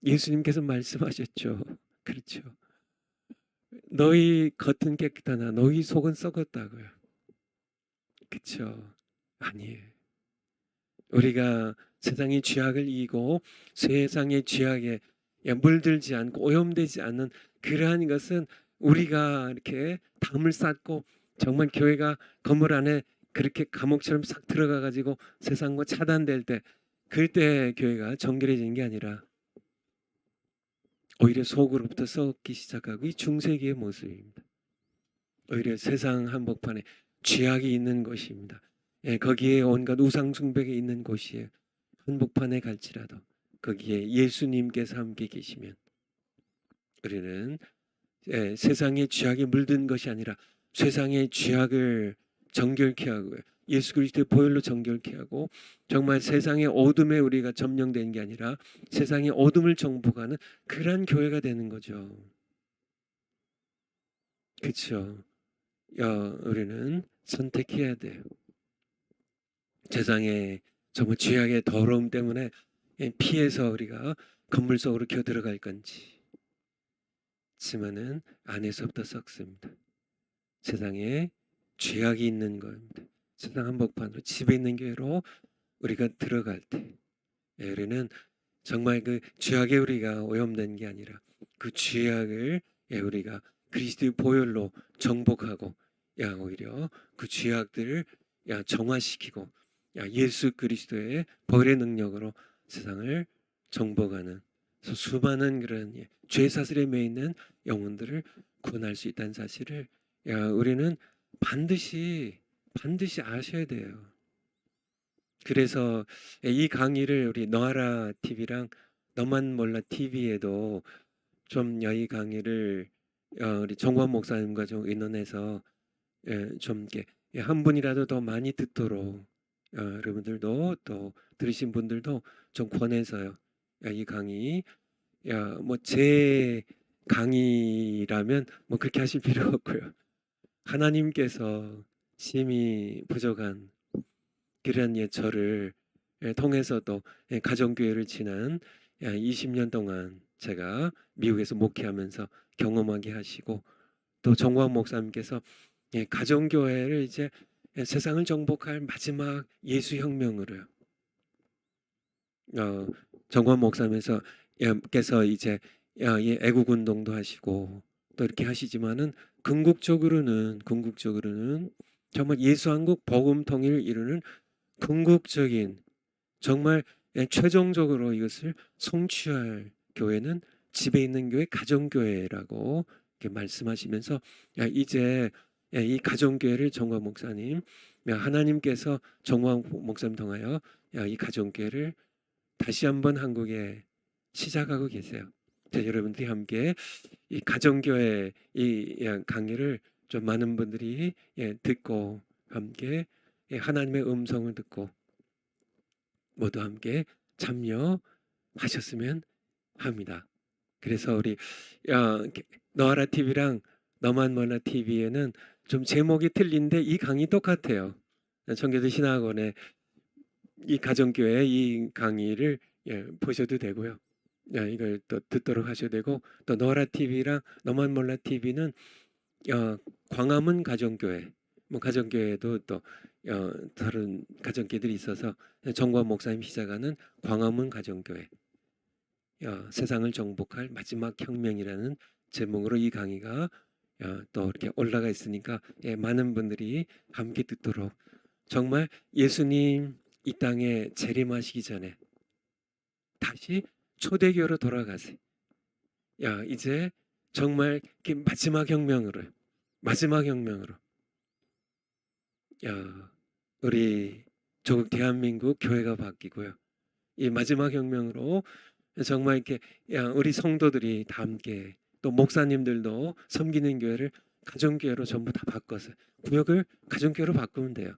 예수님께서 말씀하셨죠. 그렇죠. 너희 겉은 깨끗하나 너희 속은 썩었다고요. 그쵸. 아니에요. 우리가 세상의 죄악을 이기고 세상의 죄악에 물들지 않고 오염되지 않는 그러한 것은 우리가 이렇게 담을 쌓고 정말 교회가 건물 안에 그렇게 감옥처럼 싹 들어가 가지고 세상과 차단될 때 그때 교회가 정결해지는 게 아니라 오히려 속으로부터 썩기 시작하고 이 중세기의 모습입니다. 오히려 세상 한복판에 죄악이 있는 곳입니다. 거기에 온갖 우상 숭배가 있는 곳이에요. 한복판에 갈지라도 거기에 예수님께서 함께 계시면 우리는 세상의 죄악에 물든 것이 아니라 세상의 죄악을 정결케 하고 예수 그리스도의 보혈로 정결케 하고 정말 세상의 어둠에 우리가 점령된 게 아니라 세상의 어둠을 정복하는 그러한 교회가 되는 거죠. 그렇죠. 우리는 선택해야 돼요. 세상의 정말 죄악의 더러움 때문에 피해서 우리가 건물 속으로 기어 들어갈 건지 지만은 안에서부터 썩습니다. 세상에 죄악이 있는 겁니다. 세상 한복판으로 집에 있는 교회로 우리가 들어갈 때 우리는 정말 그 죄악에 우리가 오염된 게 아니라 그 죄악을 우리가 그리스도의 보혈로 정복하고 오히려 그 죄악들을 정화시키고 예수 그리스도의 보혈의 능력으로 세상을 정복하는 수많은 그런 죄 사슬에 매여 있는 영혼들을 구원할 수 있다는 사실을 우리는 반드시 아셔야 돼요. 그래서 이 강의를 우리 너하라 TV랑 너만 몰라 TV에도 좀 이 강의를 우리 정관 목사님과 좀 의논해서 좀 이렇게 한 분이라도 더 많이 듣도록 여러분들도 또 들으신 분들도 좀 권해서요. 이 강의 뭐 제 강의라면 뭐 그렇게 하실 필요 없고요. 하나님께서 심히 부족한 그런 저를 통해서도 가정교회를 지난 20년 동안 제가 미국에서 목회하면서 경험하게 하시고 또 정광 목사님께서 가정교회를 이제 세상을 정복할 마지막 예수혁명으로요. 정광 목사님께서 이제 애국 운동도 하시고 또 이렇게 하시지만은 궁극적으로는 정말 예수 한국 복음 통일을 이루는 궁극적인 정말 최종적으로 이것을 성취할 교회는 집에 있는 교회 가정교회라고 이렇게 말씀하시면서 이제 이 가정교회를 정광 목사님 하나님께서 정광 목사님 통하여 이 가정교회를 다시 한번 한국에 시작하고 계세요. 여러분들이 함께 이 가정교회 이 강의를 좀 많은 분들이 듣고 함께 하나님의 음성을 듣고 모두 함께 참여하셨으면 합니다. 그래서 우리 너하라 TV랑 너만 몰라 TV에는 좀 제목이 틀린데 이 강의 똑같아요. 청교도 신학원의 이 가정교회 이 강의를 보셔도 되고요. 이걸 또 듣도록 하셔도 되고 또 너하라 TV랑 너만 몰라 TV는 광화문 가정교회 뭐 가정교회도 또 다른 가정교회들이 있어서 정광 목사님 시작하는 광화문 가정교회 세상을 정복할 마지막 혁명이라는 제목으로 이 강의가 또 이렇게 올라가 있으니까 많은 분들이 함께 듣도록 정말 예수님 이 땅에 재림하시기 전에 다시 초대교회로 돌아가세요. 이제 정말 이렇게 마지막 혁명으로 우리 조국 대한민국 교회가 바뀌고요. 이 마지막 혁명으로 정말 이렇게 우리 성도들이 다 함께 또 목사님들도 섬기는 교회를 가정교회로 전부 다 바꿔서 구역을 가정교회로 바꾸면 돼요.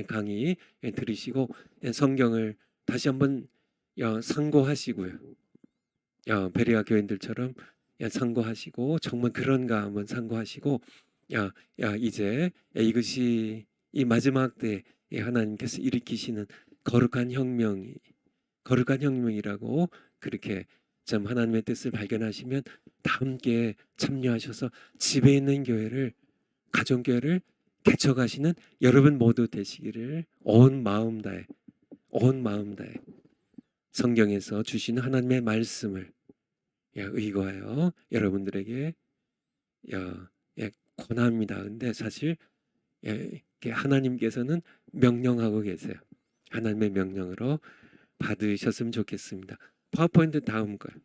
강의 들으시고 성경을 다시 한번 상고하시고요. 베리아 교인들처럼 상고하시고 정말 그런가 한번 상고하시고 이제 이것이 이 마지막 때에 하나님께서 일으키시는 거룩한 혁명이라고 그렇게 좀 하나님의 뜻을 발견하시면 다 함께 참여하셔서 집에 있는 가정교회를 개척하시는 여러분 모두 되시기를 온 마음 다해 성경에서 주시는 하나님의 말씀을 의거하여 여러분들에게 권합니다. 근데 사실 하나님께서는 명령하고 계세요. 하나님의 명령으로 받으셨으면 좋겠습니다. 파워포인트 다음 거요.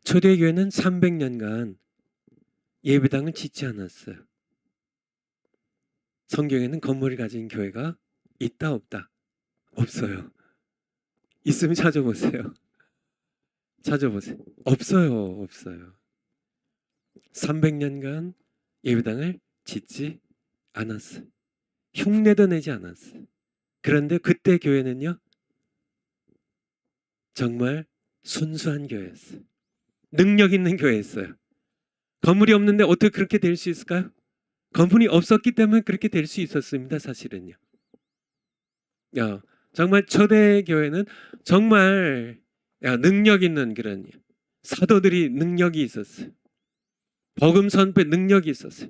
초대교회는 300년간 예배당을 짓지 않았어요. 성경에는 건물을 가진 교회가 있다 없다? 없어요. 있으면 찾아보세요. 없어요. 300년간 예배당을 짓지 않았어요. 흉내도 내지 않았어요. 그런데 그때 교회는요, 정말 순수한 교회였어요. 능력 있는 교회였어요. 건물이 없는데 어떻게 그렇게 될 수 있을까요? 건물이 없었기 때문에 그렇게 될 수 있었습니다. 사실은요. 정말 초대 교회는 정말 능력 있는 그런 사도들이 능력이 있었어요. 복음 선포에 능력이 있었어요.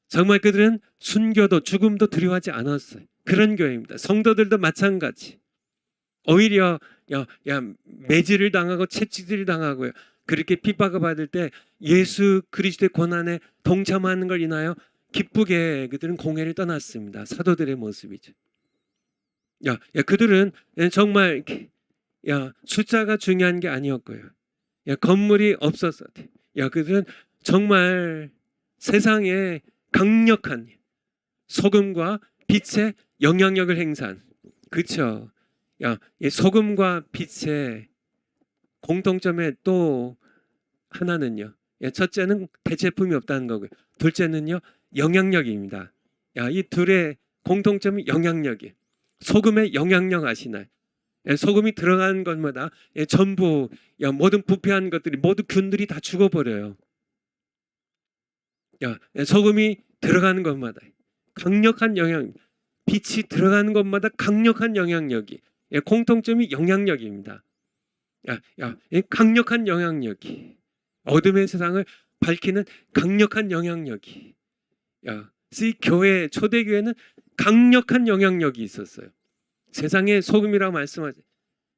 정말 그들은 순교도 죽음도 두려워하지 않았어요. 그런 교회입니다. 성도들도 마찬가지. 오히려 매질을 당하고 채찍질을 당하고요. 그렇게 핍박을 받을 때 예수 그리스도의 고난에 동참하는 걸 인하여 기쁘게 그들은 공회를 떠났습니다. 사도들의 모습이죠. 그들은 정말 숫자가 중요한 게 아니었고요. 건물이 없었어. 그들은 정말 세상에 강력한 소금과 빛의 영향력을 행사한, 그렇죠. 소금과 빛의 공통점에 또 하나는요. 첫째는 대체품이 없다는 거고요. 둘째는요, 영향력입니다. 이 둘의 공통점이 영향력이에요. 소금의 영향력 아시나요? 소금이 들어간 것마다 전부 모든 부패한 것들이 모두 균들이 다 죽어버려요. 소금이 들어가는 것마다 강력한 영향, 빛이 들어가는 것마다 강력한 영향력이 공통점이 영향력입니다. 강력한 영향력이 어둠의 세상을 밝히는 강력한 영향력이 이 교회 초대교회는 강력한 영향력이 있었어요. 세상의 소금이라고 말씀하죠.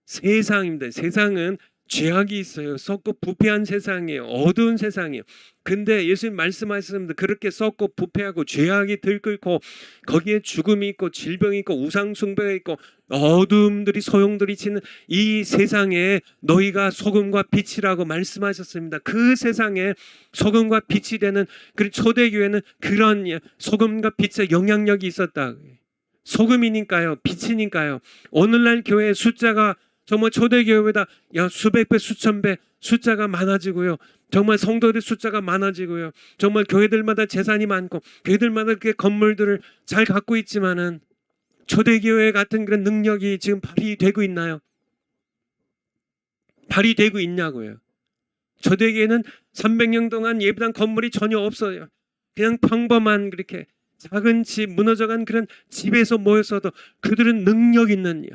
세상입니다. 세상은 죄악이 있어요. 썩고 부패한 세상이에요. 어두운 세상이에요. 근데 예수님 말씀하셨습니다. 그렇게 썩고 부패하고 죄악이 들끓고 거기에 죽음이 있고 질병이 있고 우상 숭배가 있고 어둠들이 소용돌이 치는 이 세상에 너희가 소금과 빛이라고 말씀하셨습니다. 그 세상에 소금과 빛이 되는 그 초대교회는 그런 소금과 빛의 영향력이 있었다. 소금이니까요. 빛이니까요. 오늘날 교회의 숫자가 정말 초대교회보다 수백 배 수천 배 숫자가 많아지고요. 정말 성도들 숫자가 많아지고요. 정말 교회들마다 재산이 많고 교회들마다 그렇게 건물들을 잘 갖고 있지만은 초대교회 같은 그런 능력이 지금 발휘되고 있나요? 발휘되고 있냐고요. 초대교회는 300년 동안 예배당 건물이 전혀 없어요. 그냥 평범한 그렇게 작은 집, 무너져간 그런 집에서 모였어도 그들은 능력 있는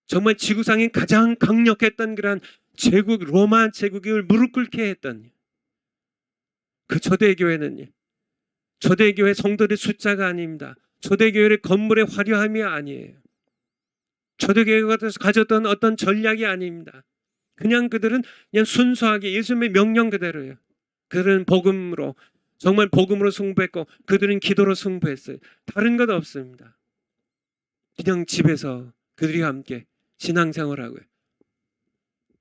정말 지구상에 가장 강력했던 그런 제국, 로마 제국을 무릎 꿇게 했던 그 초대교회는 초대교회 성도들의 숫자가 아닙니다. 초대교회의 건물의 화려함이 아니에요. 초대교회가 가졌던 어떤 전략이 아닙니다. 그냥 그들은 그냥 순수하게 예수님의 명령 그대로예요. 그들은 복음으로, 정말 복음으로 승부했고 그들은 기도로 승부했어요. 다른 것 없습니다. 그냥 집에서 그들이 함께 신앙생활하고요.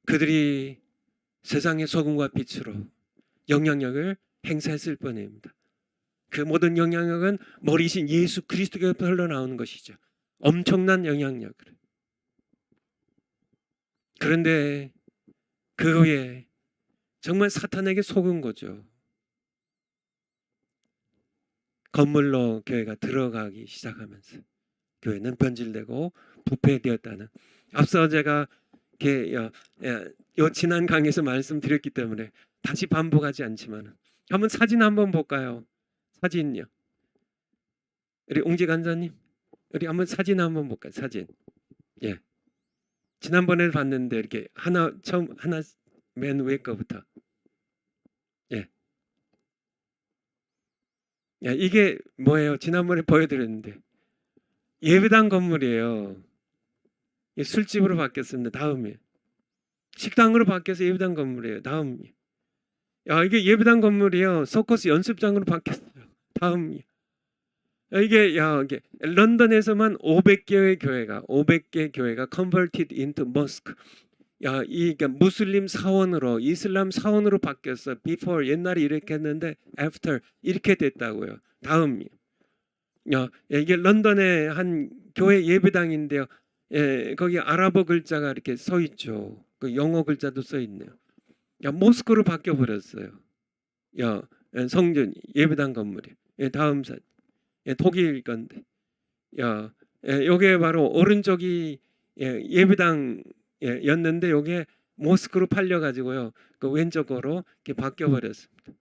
그들이 세상의 소금과 빛으로 영향력을 행사했을 뿐입니다. 그 모든 영향력은 머리신 예수 그리스도께서 흘러나오는 것이죠. 엄청난 영향력을. 그런데 그 후에 정말 사탄에게 속은 거죠. 건물로 교회가 들어가기 시작하면서 교회는 변질되고 부패되었다는, 앞서 제가 요 지난 강의에서 말씀드렸기 때문에 다시 반복하지 않지만 한번 사진 한번 볼까요? 사진요. 우리 옹지 간사님, 우리 한번 사진 한번 볼까요? 사진. 예. 지난번에 봤는데 이렇게 하나 처음 하나 맨 위에 거부터. 예. 야, 이게 뭐예요? 지난번에 보여드렸는데 예배당 건물이에요. 술집으로 바뀌었습니다. 다음에 식당으로 바뀌어서 예배당 건물이에요. 다음. 야, 이게 예배당 건물이요. 서커스 연습장으로 바뀌었어요. 다음. 이게 런던에서만 500개 교회가 converted into mosque. 야, 이게 무슬림 사원으로, 이슬람 사원으로 바뀌었어. before 옛날에 이렇게 했는데 after 이렇게 됐다고요. 다음. 이게 런던의 한 교회 예배당인데요. 예, 거기 아랍어 글자가 이렇게 써 있죠. 그 영어 글자도 써 있네요. 모스크로 바뀌어 버렸어요. 성전 예배당 건물이. 다음 사. 독일 건데. 요게 바로 오른쪽이 예배당 였는데 요게 모스크로 팔려 가지고요. 그 왼쪽으로 이렇게 바뀌어 버렸습니다.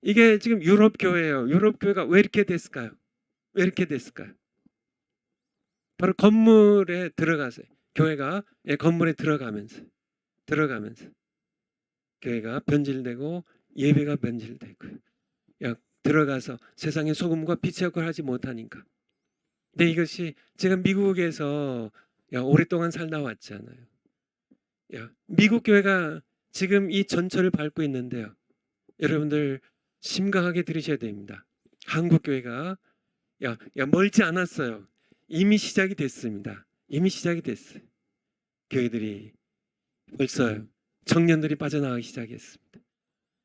이게 지금 유럽 교회예요. 유럽 교회가 왜 이렇게 됐을까요? 왜 이렇게 됐을까요? 바로 건물에 들어가세요. 교회가 건물에 들어가면서 교회가 변질되고 예배가 변질되고 들어가서 세상의 소금과 빛의 역할을 하지 못하니까. 근데 이것이 제가 미국에서 오랫동안 살다 왔잖아요. 미국 교회가 지금 이 전철을 밟고 있는데요. 여러분들 심각하게 들으셔야 됩니다. 한국 교회가 멀지 않았어요. 이미 시작이 됐습니다. 이미 시작이 됐어요. 교회들이 벌써 청년들이 빠져나가기 시작했습니다.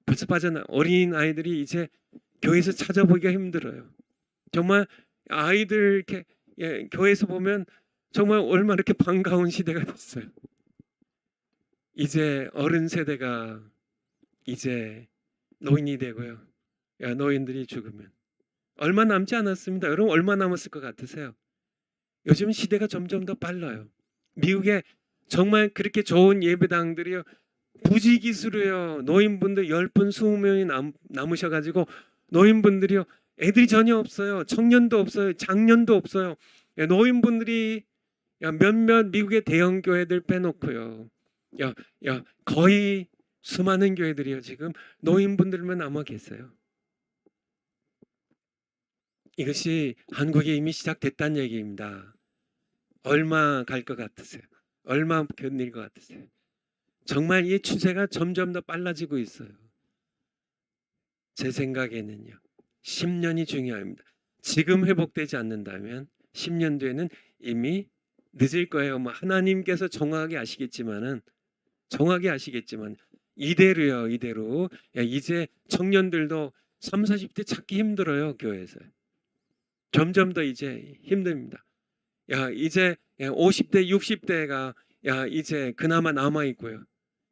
벌써 어린 아이들이 이제 교회에서 찾아보기가 힘들어요. 정말 아이들 이렇게 교회에서 보면 정말 얼마나 이렇게 반가운 시대가 됐어요. 이제 어른 세대가 이제 노인이 되고요. 노인들이 죽으면 얼마 남지 않았습니다. 여러분 얼마 남았을 것 같으세요? 요즘 시대가 점점 더 빨라요. 미국에 정말 그렇게 좋은 예배당들이요. 부지기수로요. 노인분들 10분, 20명이 남으셔가지고 노인분들이요. 애들이 전혀 없어요. 청년도 없어요. 장년도 없어요. 노인분들이 몇몇 미국의 대형 교회들 빼놓고요. 거의 수많은 교회들이요. 지금 노인분들만 남아 계세요. 이것이 한국에 이미 시작됐다는 얘기입니다. 얼마 갈 것 같으세요? 얼마 견딜 것 같으세요? 정말 이 추세가 점점 더 빨라지고 있어요. 제 생각에는요. 10년이 중요합니다. 지금 회복되지 않는다면 10년 뒤에는 이미 늦을 거예요. 하나님께서 정확하게 아시겠지만 이대로요. 이제 청년들도 3, 40대 찾기 힘들어요. 교회에서. 점점 더 이제 힘듭니다. 이제 50대, 60대가 이제 그나마 남아 있고요.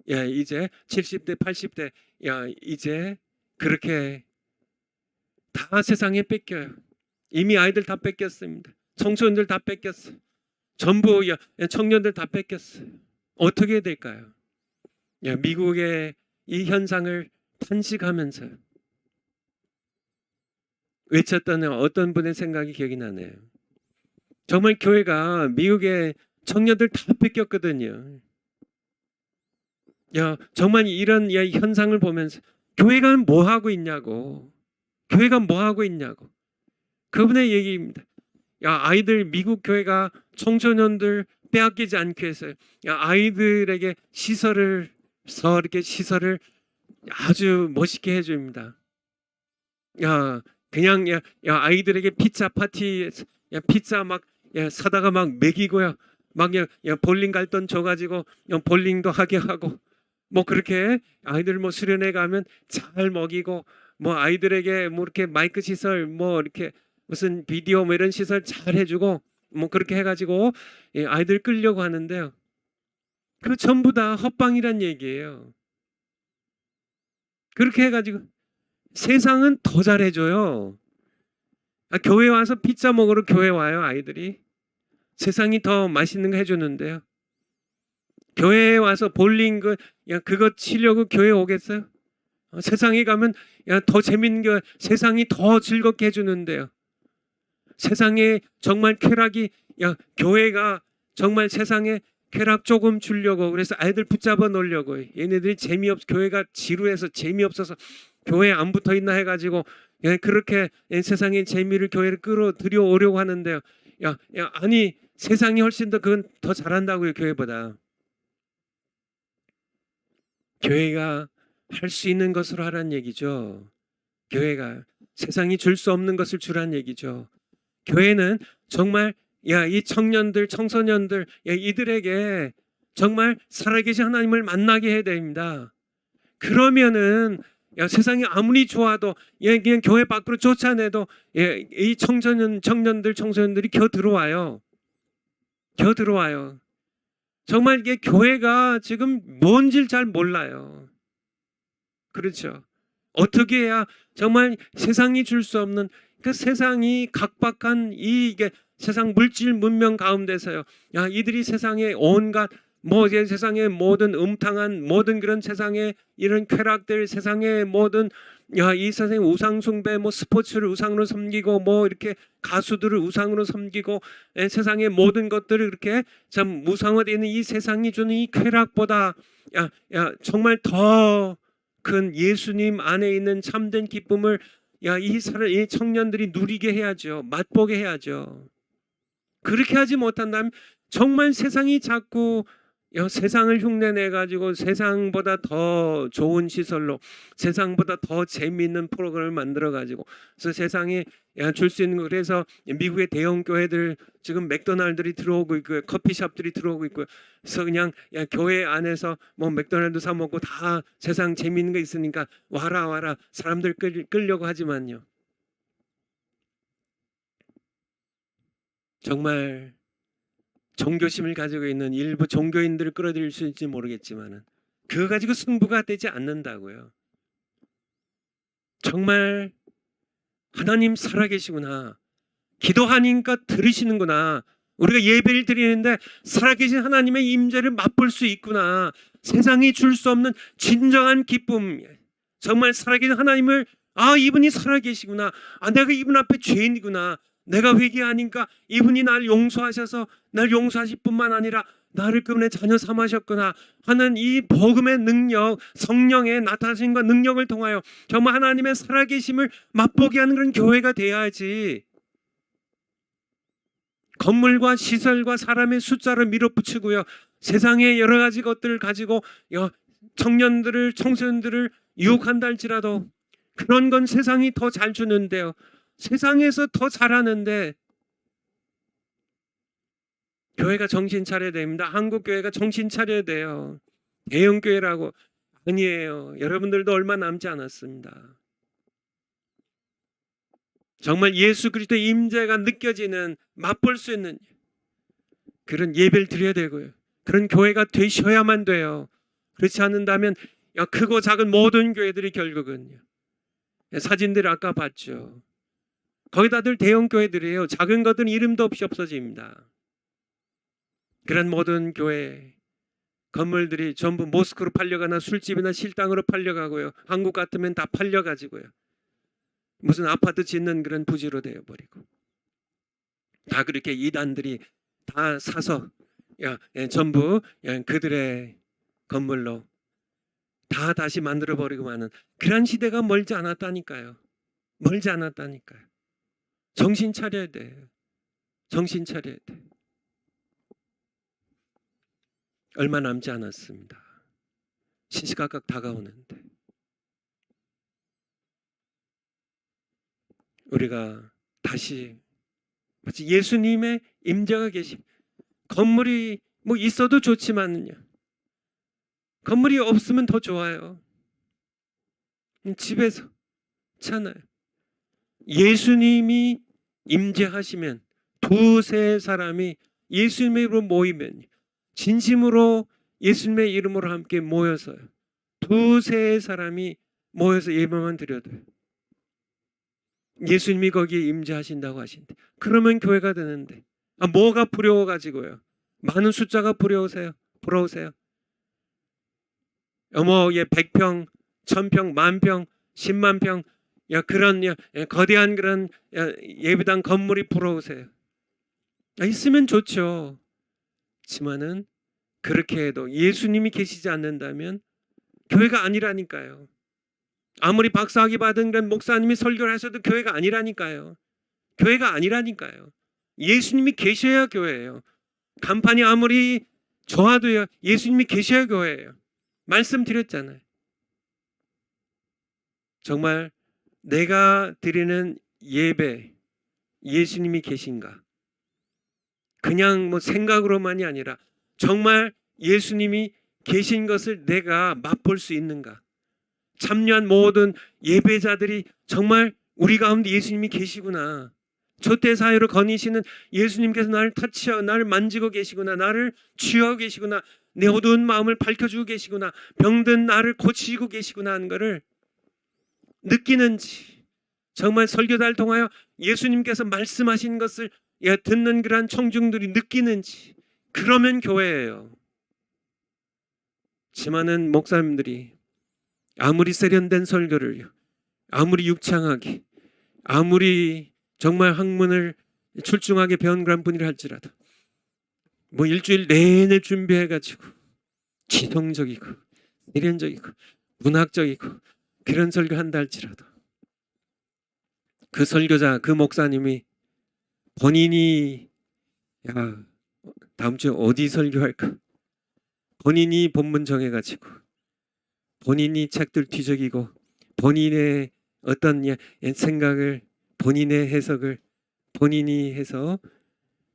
이제 70대, 80대 이제 그렇게 다 세상에 뺏겨요. 이미 아이들 다 뺏겼습니다. 청소년들 다 뺏겼어요. 전부 청년들 다 뺏겼어요. 어떻게 될까요? 미국의 이 현상을 탄식하면서 외쳤던 어떤 분의 생각이 기억이 나네요. 정말 교회가 미국의 청년들 다 뺏겼거든요. 정말 이런 현상을 보면서 교회가 뭐 하고 있냐고. 그분의 얘기입니다. 아이들 미국 교회가 청소년들 빼앗기지 않기 위해서 아이들에게 이렇게 시설을 아주 멋있게 해줍니다. 그냥 아이들에게 피자 파티, 피자 막 사다가 막 먹이고요. 막 볼링 갈 돈 줘가지고 볼링도 하게 하고 뭐 그렇게 아이들 뭐 수련회 가면 잘 먹이고 뭐 아이들에게 뭐 이렇게 마이크 시설 뭐 이렇게 무슨 비디오 뭐 이런 시설 잘 해주고 뭐 그렇게 해가지고 아이들 끌려고 하는데요. 그 전부 다 헛방이란 얘기예요. 그렇게 해가지고 세상은 더 잘해줘요. 교회 와서 피자 먹으러 교회 와요, 아이들이. 세상이 더 맛있는 거 해주는데요. 교회에 와서 볼링 그거 치려고 교회 오겠어요? 세상에 가면 더 재밌는 게 세상이 더 즐겁게 해주는데요. 세상에 정말 쾌락이 교회가 정말 세상에 쾌락 조금 주려고 그래서 아이들 붙잡아 놓으려고 얘네들이 교회가 지루해서 재미없어서 교회에 안 붙어 있나 해가지고 그렇게 세상의 재미를 교회를 끌어들여오려고 하는데요. 아니 세상이 훨씬 더 그건 더 잘한다고요. 교회보다. 교회가 할 수 있는 것으로 하란 얘기죠. 교회가 세상이 줄 수 없는 것을 주란 얘기죠. 교회는 정말 이 청년들, 청소년들 이들에게 정말 살아계신 하나님을 만나게 해야 됩니다. 그러면은 세상이 아무리 좋아도 그냥 교회 밖으로 쫓아내도 이 청년들, 청소년들이 겨 들어와요. 정말 이게 교회가 지금 뭔지를 잘 몰라요. 그렇죠. 어떻게 해야 정말 세상이 줄 수 없는 그 세상이 각박한 이게 세상 물질 문명 가운데서요. 이들이 세상에 온갖 세상의 모든 음탕한 모든 그런 세상의 이런 쾌락들, 세상의 모든 이 세상의 우상 숭배, 스포츠를 우상으로 섬기고 이렇게 가수들을 우상으로 섬기고 세상의 모든 것들을 이렇게 참 무상화되어 있는 이 세상이 주는 이 쾌락보다 정말 더 큰 예수님 안에 있는 참된 기쁨을 이 청년들이 누리게 해야죠. 맛보게 해야죠. 그렇게 하지 못한다면 정말 세상이 자꾸 세상을 흉내내 가지고 세상보다 더 좋은 시설로 세상보다 더 재미있는 프로그램을 만들어 가지고 그래서 세상에 줄 수 있는 거 그래서 미국의 대형 교회들 지금 맥도날드들이 들어오고 있고요. 커피숍들이 들어오고 있고요. 그래서 그냥 교회 안에서 맥도날드 사 먹고 다 세상 재미있는 거 있으니까 와라 사람들 끌려고 하지만요. 정말 종교심을 가지고 있는 일부 종교인들을 끌어들일 수 있을지 모르겠지만 그거 가지고 승부가 되지 않는다고요. 정말 하나님 살아계시구나. 기도하니까 들으시는구나. 우리가 예배를 드리는데 살아계신 하나님의 임재를 맛볼 수 있구나. 세상이 줄 수 없는 진정한 기쁨. 정말 살아계신 하나님을 이분이 살아계시구나. 내가 이분 앞에 죄인이구나. 내가 회개하니까 이분이 날 용서하셔서 날 용서하실 뿐만 아니라 나를 그분의 자녀 삼으셨구나 하는 이 복음의 능력, 성령의 나타나심과 능력을 통하여 정말 하나님의 살아계심을 맛보게 하는 그런 교회가 돼야지. 건물과 시설과 사람의 숫자를 밀어붙이고요. 세상의 여러 가지 것들을 가지고 청년들을, 청소년들을 유혹한다 할지라도 그런 건 세상이 더 잘 주는데요. 세상에서 더 잘하는데 교회가 정신 차려야 됩니다. 한국 교회가 정신 차려야 돼요. 대형 교회라고 아니에요. 여러분들도 얼마 남지 않았습니다. 정말 예수 그리스도의 임재가 느껴지는 맛볼 수 있는 그런 예배를 드려야 되고요. 그런 교회가 되셔야만 돼요. 그렇지 않는다면 크고 작은 모든 교회들이 결국은요. 사진들 아까 봤죠. 거의 다들 대형 교회들이에요. 작은 것들은 이름도 없이 없어집니다. 그런 모든 교회 건물들이 전부 모스크로 팔려가나 술집이나 실당으로 팔려가고요. 한국 같으면 다 팔려가지고요. 무슨 아파트 짓는 그런 부지로 되어버리고 다 그렇게 이단들이 다 사서 전부 그들의 건물로 다 다시 만들어버리고 하는 그런 시대가 멀지 않았다니까요. 멀지 않았다니까요. 정신 차려야 돼요. 정신 차려야 돼요. 얼마 남지 않았습니다. 시시각각 다가오는데 우리가 다시 마치 예수님의 임재가 계신, 건물이 뭐 있어도 좋지만요, 건물이 없으면 더 좋아요. 집에서 괜찮아요. 예수님이 임재하시면, 두세 사람이 예수님의 이름으로 모이면, 진심으로 예수님의 이름으로 함께 모여서요, 두세 사람이 모여서 예배만 드려도요, 예수님이 거기에 임재하신다고 하신대. 그러면 교회가 되는데, 뭐가 부러워가지고요, 많은 숫자가 부러우세요? 100평, 1000평, 10,000평, 100,000평, 그런 거대한 그런 예배당 건물이 부러우세요? 있으면 좋죠. 지만은 그렇게 해도 예수님이 계시지 않는다면 교회가 아니라니까요. 아무리 박사학위 받은 그런 목사님이 설교를 하셔도 교회가 아니라니까요. 교회가 아니라니까요. 예수님이 계셔야 교회예요. 간판이 아무리 좋아도요, 예수님이 계셔야 교회예요. 말씀드렸잖아요. 정말 내가 드리는 예배, 예수님이 계신가? 그냥 뭐 생각으로만이 아니라 정말 예수님이 계신 것을 내가 맛볼 수 있는가? 참여한 모든 예배자들이 정말 우리 가운데 예수님이 계시구나, 조태 사회로 거니시는 예수님께서 나를 터치하고 나를 만지고 계시구나, 나를 취하고 계시구나, 내 어두운 마음을 밝혀주고 계시구나, 병든 나를 고치고 계시구나 하는 것을 느끼는지, 정말 설교단을 통하여 예수님께서 말씀하신 것을 듣는 그러한 청중들이 느끼는지, 그러면 교회예요. 지만은 목사님들이 아무리 세련된 설교를, 아무리 육창하게, 아무리 정말 학문을 출중하게 배운 그런 분이라 할지라도 뭐 일주일 내내 준비해가지고 지성적이고 세련적이고 문학적이고 그런 설교한다 할지라도 그 설교자, 그 목사님이 본인이 다음 주에 어디 설교할까, 본인이 본문 정해가지고 본인이 책들 뒤적이고 본인의 어떤 생각을, 본인의 해석을 본인이 해서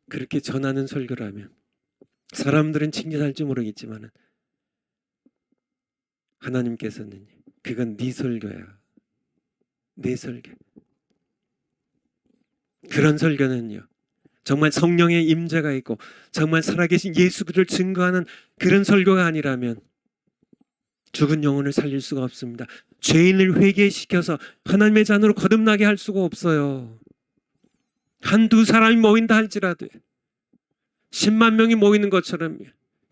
그렇게 전하는 설교라면 사람들은 칭찬할지 모르겠지만 하나님께서는 그건 네 설교야, 내 설교. 그런 설교는요, 정말 성령의 임재가 있고 정말 살아계신 예수 그리스도를 증거하는 그런 설교가 아니라면 죽은 영혼을 살릴 수가 없습니다. 죄인을 회개시켜서 하나님의 자녀로 거듭나게 할 수가 없어요. 한두 사람이 모인다 할지라도 10만 명이 모이는 것처럼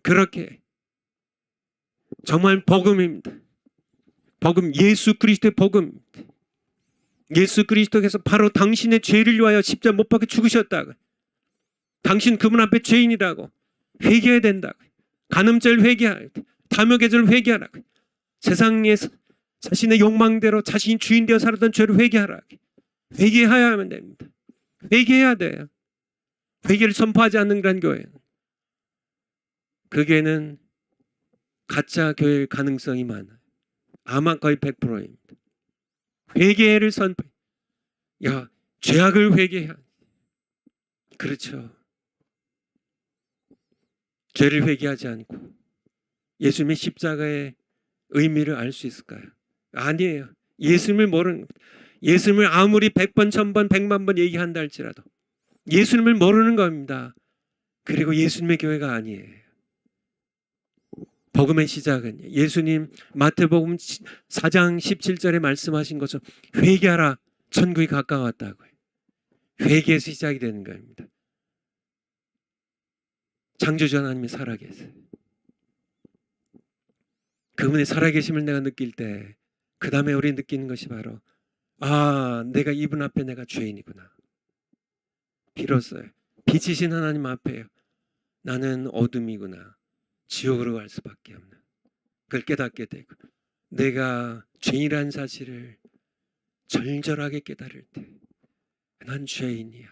그렇게 정말 복음입니다. 복음, 예수 그리스도의 복음. 예수 그리스도께서 바로 당신의 죄를 위하여 십자가 못 박혀 죽으셨다고, 당신 그분 앞에 죄인이라고 회개해야 된다고, 간음죄를 회개하라, 탐욕죄를 회개하라고, 세상에서 자신의 욕망대로 자신이 주인 되어 살았던 죄를 회개하라. 회개해야 하면 됩니다. 회개해야 돼요. 회개를 선포하지 않는 그런 교회, 그 교회는 가짜 교회일 가능성이 많아요. 아마 거의 100%입니다. 회개를 선포, 죄악을 회개해야, 그렇죠. 죄를 회개하지 않고 예수님의 십자가의 의미를 알 수 있을까요? 아니에요. 예수님을 모르는, 예수님을 아무리 100번, 1000번, 100만 번 얘기한다 할지라도 예수님을 모르는 겁니다. 그리고 예수님의 교회가 아니에요. 복음의 시작은 예수님 마태복음 4장 17절에 말씀하신 것처럼 회개하라, 천국이 가까웠다고요. 회개에서 시작이 되는 겁니다. 창조주 하나님이 살아계세요. 그분의 살아계심을 내가 느낄 때 그 다음에 우리 느끼는 것이 바로 내가 이분 앞에 내가 죄인이구나. 비로소요, 빛이신 하나님 앞에 나는 어둠이구나, 지옥으로 갈 수밖에 없는, 그걸 깨닫게 되고 내가 죄인이라는 사실을 절절하게 깨달을 때 난 죄인이야,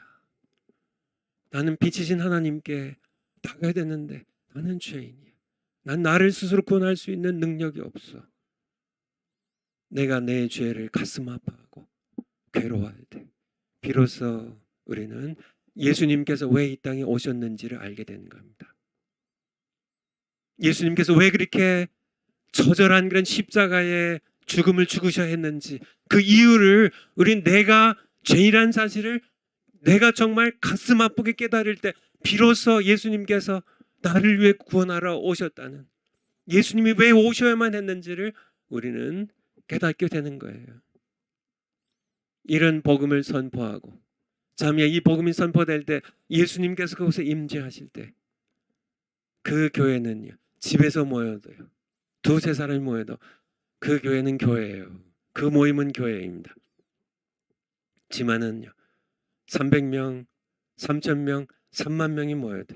나는 빛이신 하나님께 다가야 되는데 나는 죄인이야, 난 나를 스스로 구원할 수 있는 능력이 없어. 내가 내 죄를 가슴 아파하고 괴로워할 때 비로소 우리는 예수님께서 왜 이 땅에 오셨는지를 알게 되는 겁니다. 예수님께서 왜 그렇게 처절한 그런 십자가의 죽음을 죽으셔야 했는지 그 이유를 우린 내가 죄인이라는 사실을 내가 정말 가슴 아프게 깨달을 때 비로소 예수님께서 나를 위해 구원하러 오셨다는, 예수님이 왜 오셔야만 했는지를 우리는 깨닫게 되는 거예요. 이런 복음을 선포하고 자매, 이 복음이 선포될 때 예수님께서 그곳에 임재하실 때 그 교회는요, 집에서 모여도요, 두세 사람이 모여도 그 교회는 교회예요. 그 모임은 교회입니다. 지만은요, 300명, 3,000명, 3만 명이 모여도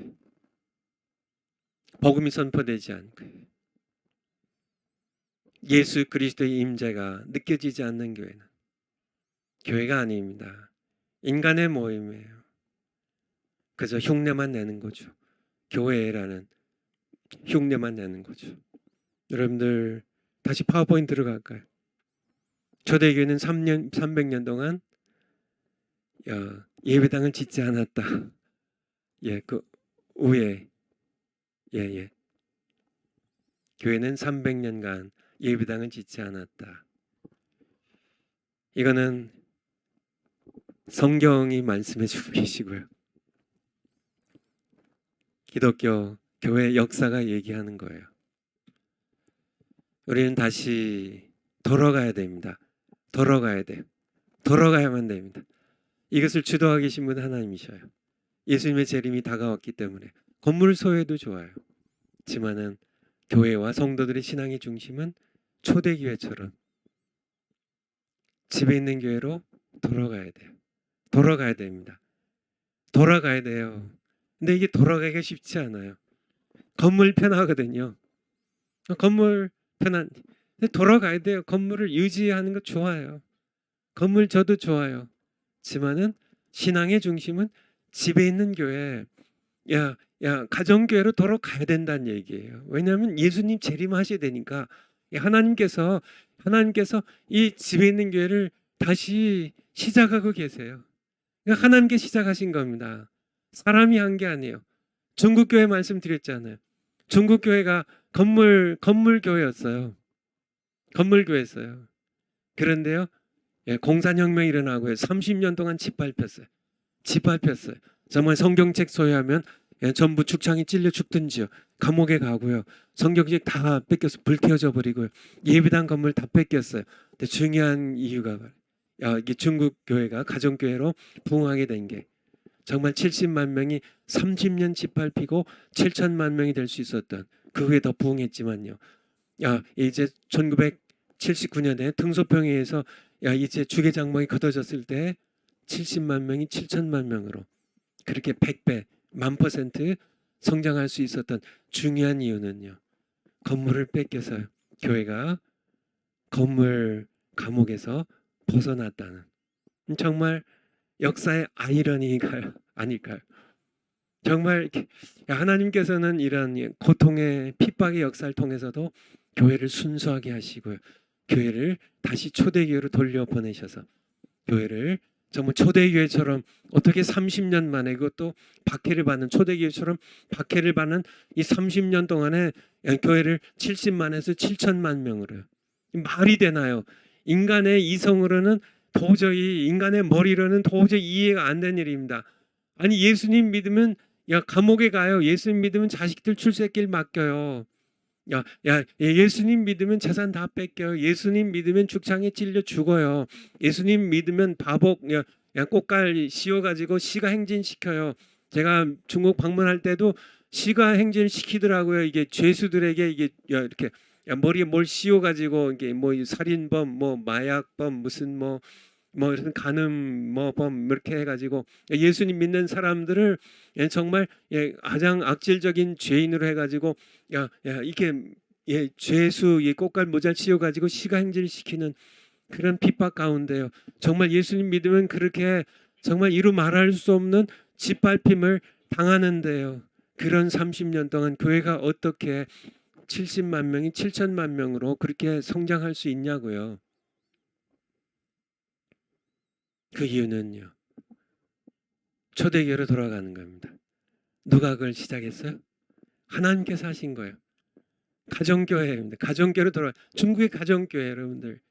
복음이 선포되지 않고 예수 그리스도의 임재가 느껴지지 않는 교회는 교회가 아닙니다. 인간의 모임이에요. 그저 흉내만 내는 거죠. 교회라는 흉내만 내는 거죠. 여러분들 다시 파워포인트 들어갈까요? 초대교회는 300년 동안 예배당을 짓지 않았다. 그 후에 교회는 300년간 예배당을 짓지 않았다. 이거는 성경이 말씀해 주고 계시고요. 기독교 교회 역사가 얘기하는 거예요. 우리는 다시 돌아가야 됩니다. 돌아가야 돼요. 돌아가야만 됩니다. 이것을 주도하고 계신 분은 하나님이셔요. 예수님의 재림이 다가왔기 때문에 건물 소유도 좋아요. 하지만은 교회와 성도들의 신앙의 중심은 초대교회처럼 집에 있는 교회로 돌아가야 돼요. 돌아가야 됩니다. 돌아가야 돼요. 근데 이게 돌아가기가 쉽지 않아요. 건물 편하거든요. 건물 편한. 근데 돌아가야 돼요. 건물을 유지하는 거 좋아요. 건물 저도 좋아요. 하지만은 신앙의 중심은 집에 있는 교회, 가정교회로 돌아가야 된다는 얘기예요. 왜냐하면 예수님 재림하셔야 되니까 하나님께서 이 집에 있는 교회를 다시 시작하고 계세요. 하나님께 시작하신 겁니다. 사람이 한 게 아니에요. 중국 교회 말씀드렸잖아요. 중국 교회가 건물 교회였어요. 건물 교회였어요. 그런데요, 공산혁명이 일어나고요. 30년 동안 짓밟혔어요. 정말 성경책 소유하면 전부 죽창에 찔려 죽든지요. 감옥에 가고요. 성경책 다 뺏겨서 불태워져 버리고요. 예배당 건물 다 뺏겼어요. 근데 중요한 이유가 이게 중국 교회가 가정교회로 부흥하게 된 게 정말 70만 명이 30년 짓밟히고 7천만 명이 될 수 있었던, 그 후에 더 부흥했지만요. 이제 1979년에 등소평에서 이제 주계장막이 걷어졌을 때 70만 명이 7천만 명으로 그렇게 100배, 1000% 성장할 수 있었던 중요한 이유는요. 건물을 뺏겨서 교회가 건물 감옥에서 벗어났다는, 정말 역사의 아이러니가 아닐까요? 정말 하나님께서는 이런 고통의 핍박의 역사를 통해서도 교회를 순수하게 하시고요. 교회를 다시 초대교회로 돌려보내셔서 교회를 정말 초대교회처럼 어떻게 30년 만에, 그것도 박해를 받는 초대교회처럼 박해를 받는 이 30년 동안에 교회를 70만에서 7천만 명으로요. 말이 되나요? 인간의 이성으로는 도저히, 인간의 머리로는 도저히 이해가 안 되는 일입니다. 아니, 예수님 믿으면 감옥에 가요. 예수님 믿으면 자식들 출세길 맡겨요. 예수님 믿으면 재산 다 뺏겨요. 예수님 믿으면 죽창에 찔려 죽어요. 예수님 믿으면 바복, 꽃갈 씌워가지고 시가 행진시켜요. 제가 중국 방문할 때도 시가 행진시키더라고요. 이게 죄수들에게 이게 이렇게 머리에 뭘 씌워가지고 이게 뭐 살인범, 뭐 마약범, 무슨 뭐 이런 간음 범 이렇게 해가지고 예수님 믿는 사람들을 정말 가장 악질적인 죄인으로 해가지고 이게 죄수 꽃갈 모자를 씌워가지고 시가 행진시키는 그런 핍박 가운데요. 정말 예수님 믿으면 그렇게 정말 이루 말할 수 없는 짓밟힘을 당하는데요. 그런 30년 동안 교회가 어떻게 70만 명이 7천만 명으로 그렇게 성장할 수 있냐고요. 그 이유는요. 초대교회로 돌아가는 겁니다. 누가 그걸 시작했어요? 하나님께서 하신 거예요. 가정교회입니다. 가정교회로 돌아. 중국의 가정교회 여러분들.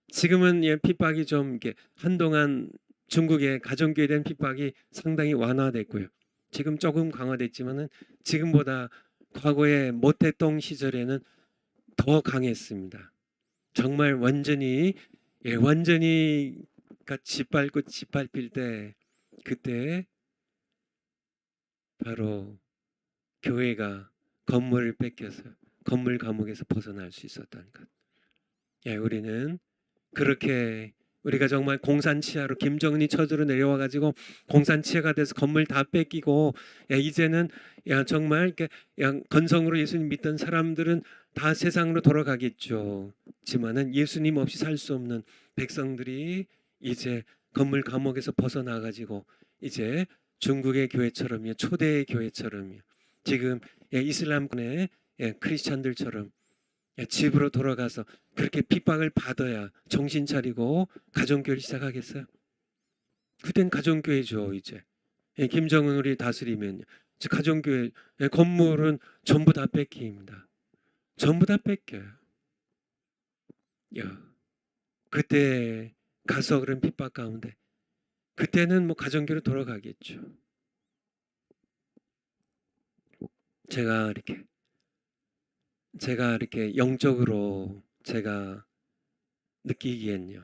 지금은 핍박이 좀 이렇게 한동안 중국의 가정교회에 대한 핍박이 상당히 완화됐고요. 지금 조금 강화됐지만은 지금보다 과거의 모태동 시절에는 더 강했습니다. 정말 완전히 완전히 짓밟고 짓밟힐 때 그때 바로 교회가 건물을 뺏겨서 건물 감옥에서 벗어날 수 있었다는 것. 우리는 그렇게 우리가 정말 공산치하로 김정은이 쳐들어 내려와 가지고 공산치하가 돼서 건물 다 뺏기고 이제는 정말 이렇게 건성으로 예수님 믿던 사람들은 다 세상으로 돌아가겠죠. 지만은 예수님 없이 살 수 없는 백성들이 이제 건물 감옥에서 벗어나 가지고 이제 중국의 교회처럼요, 초대의 교회처럼요, 지금 이슬람권의 크리스찬들처럼 집으로 돌아가서 그렇게 핍박을 받아야 정신 차리고 가정교회를 시작하겠어요? 그땐 가정교회죠. 이제 김정은 우리 다스리면 가정교회 건물은 전부 다 뺏깁니다. 전부 다 뺏겨요. 그때 가서 그런 핍박 가운데 그때는 뭐 가정교회로 돌아가겠죠. 제가 이렇게 영적으로 제가 느끼기엔요.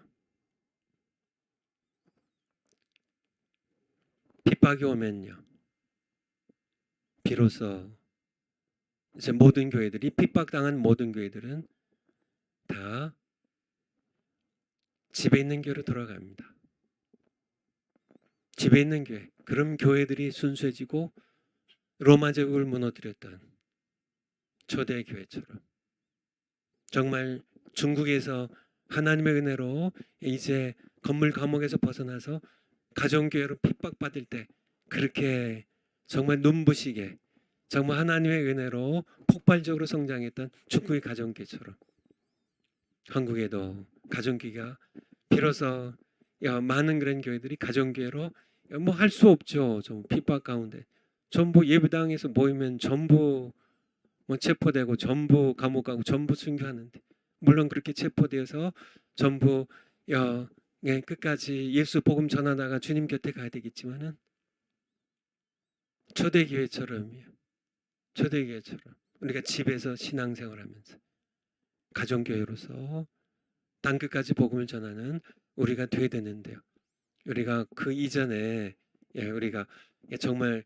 핍박이 오면요. 비로소 이제 모든 교회들이 핍박당한 모든 교회들은 다 집에 있는 교회로 돌아갑니다. 집에 있는 교회. 그럼 교회들이 순수해지고 로마 제국을 무너뜨렸던 초대 교회처럼 정말 중국에서 하나님의 은혜로 이제 건물 감옥에서 벗어나서 가정교회로 핍박받을 때 그렇게 정말 눈부시게 정말 하나님의 은혜로 폭발적으로 성장했던 중국의 가정교회처럼 한국에도 가정교회가 비로소 많은 그런 교회들이 가정교회로 뭐 할 수 없죠. 좀 핍박 가운데 전부 예배당에서 모이면 전부 뭐 체포되고 전부 감옥 가고 전부 순교하는데 물론 그렇게 체포되어서 전부 끝까지 예수 복음 전하다가 주님 곁에 가야 되겠지만은 초대교회처럼요. 초대교회처럼 우리가 집에서 신앙생활하면서 가정교회로서 땅끝까지 복음을 전하는 우리가 돼야 되는데요. 우리가 그 이전에 우리가 정말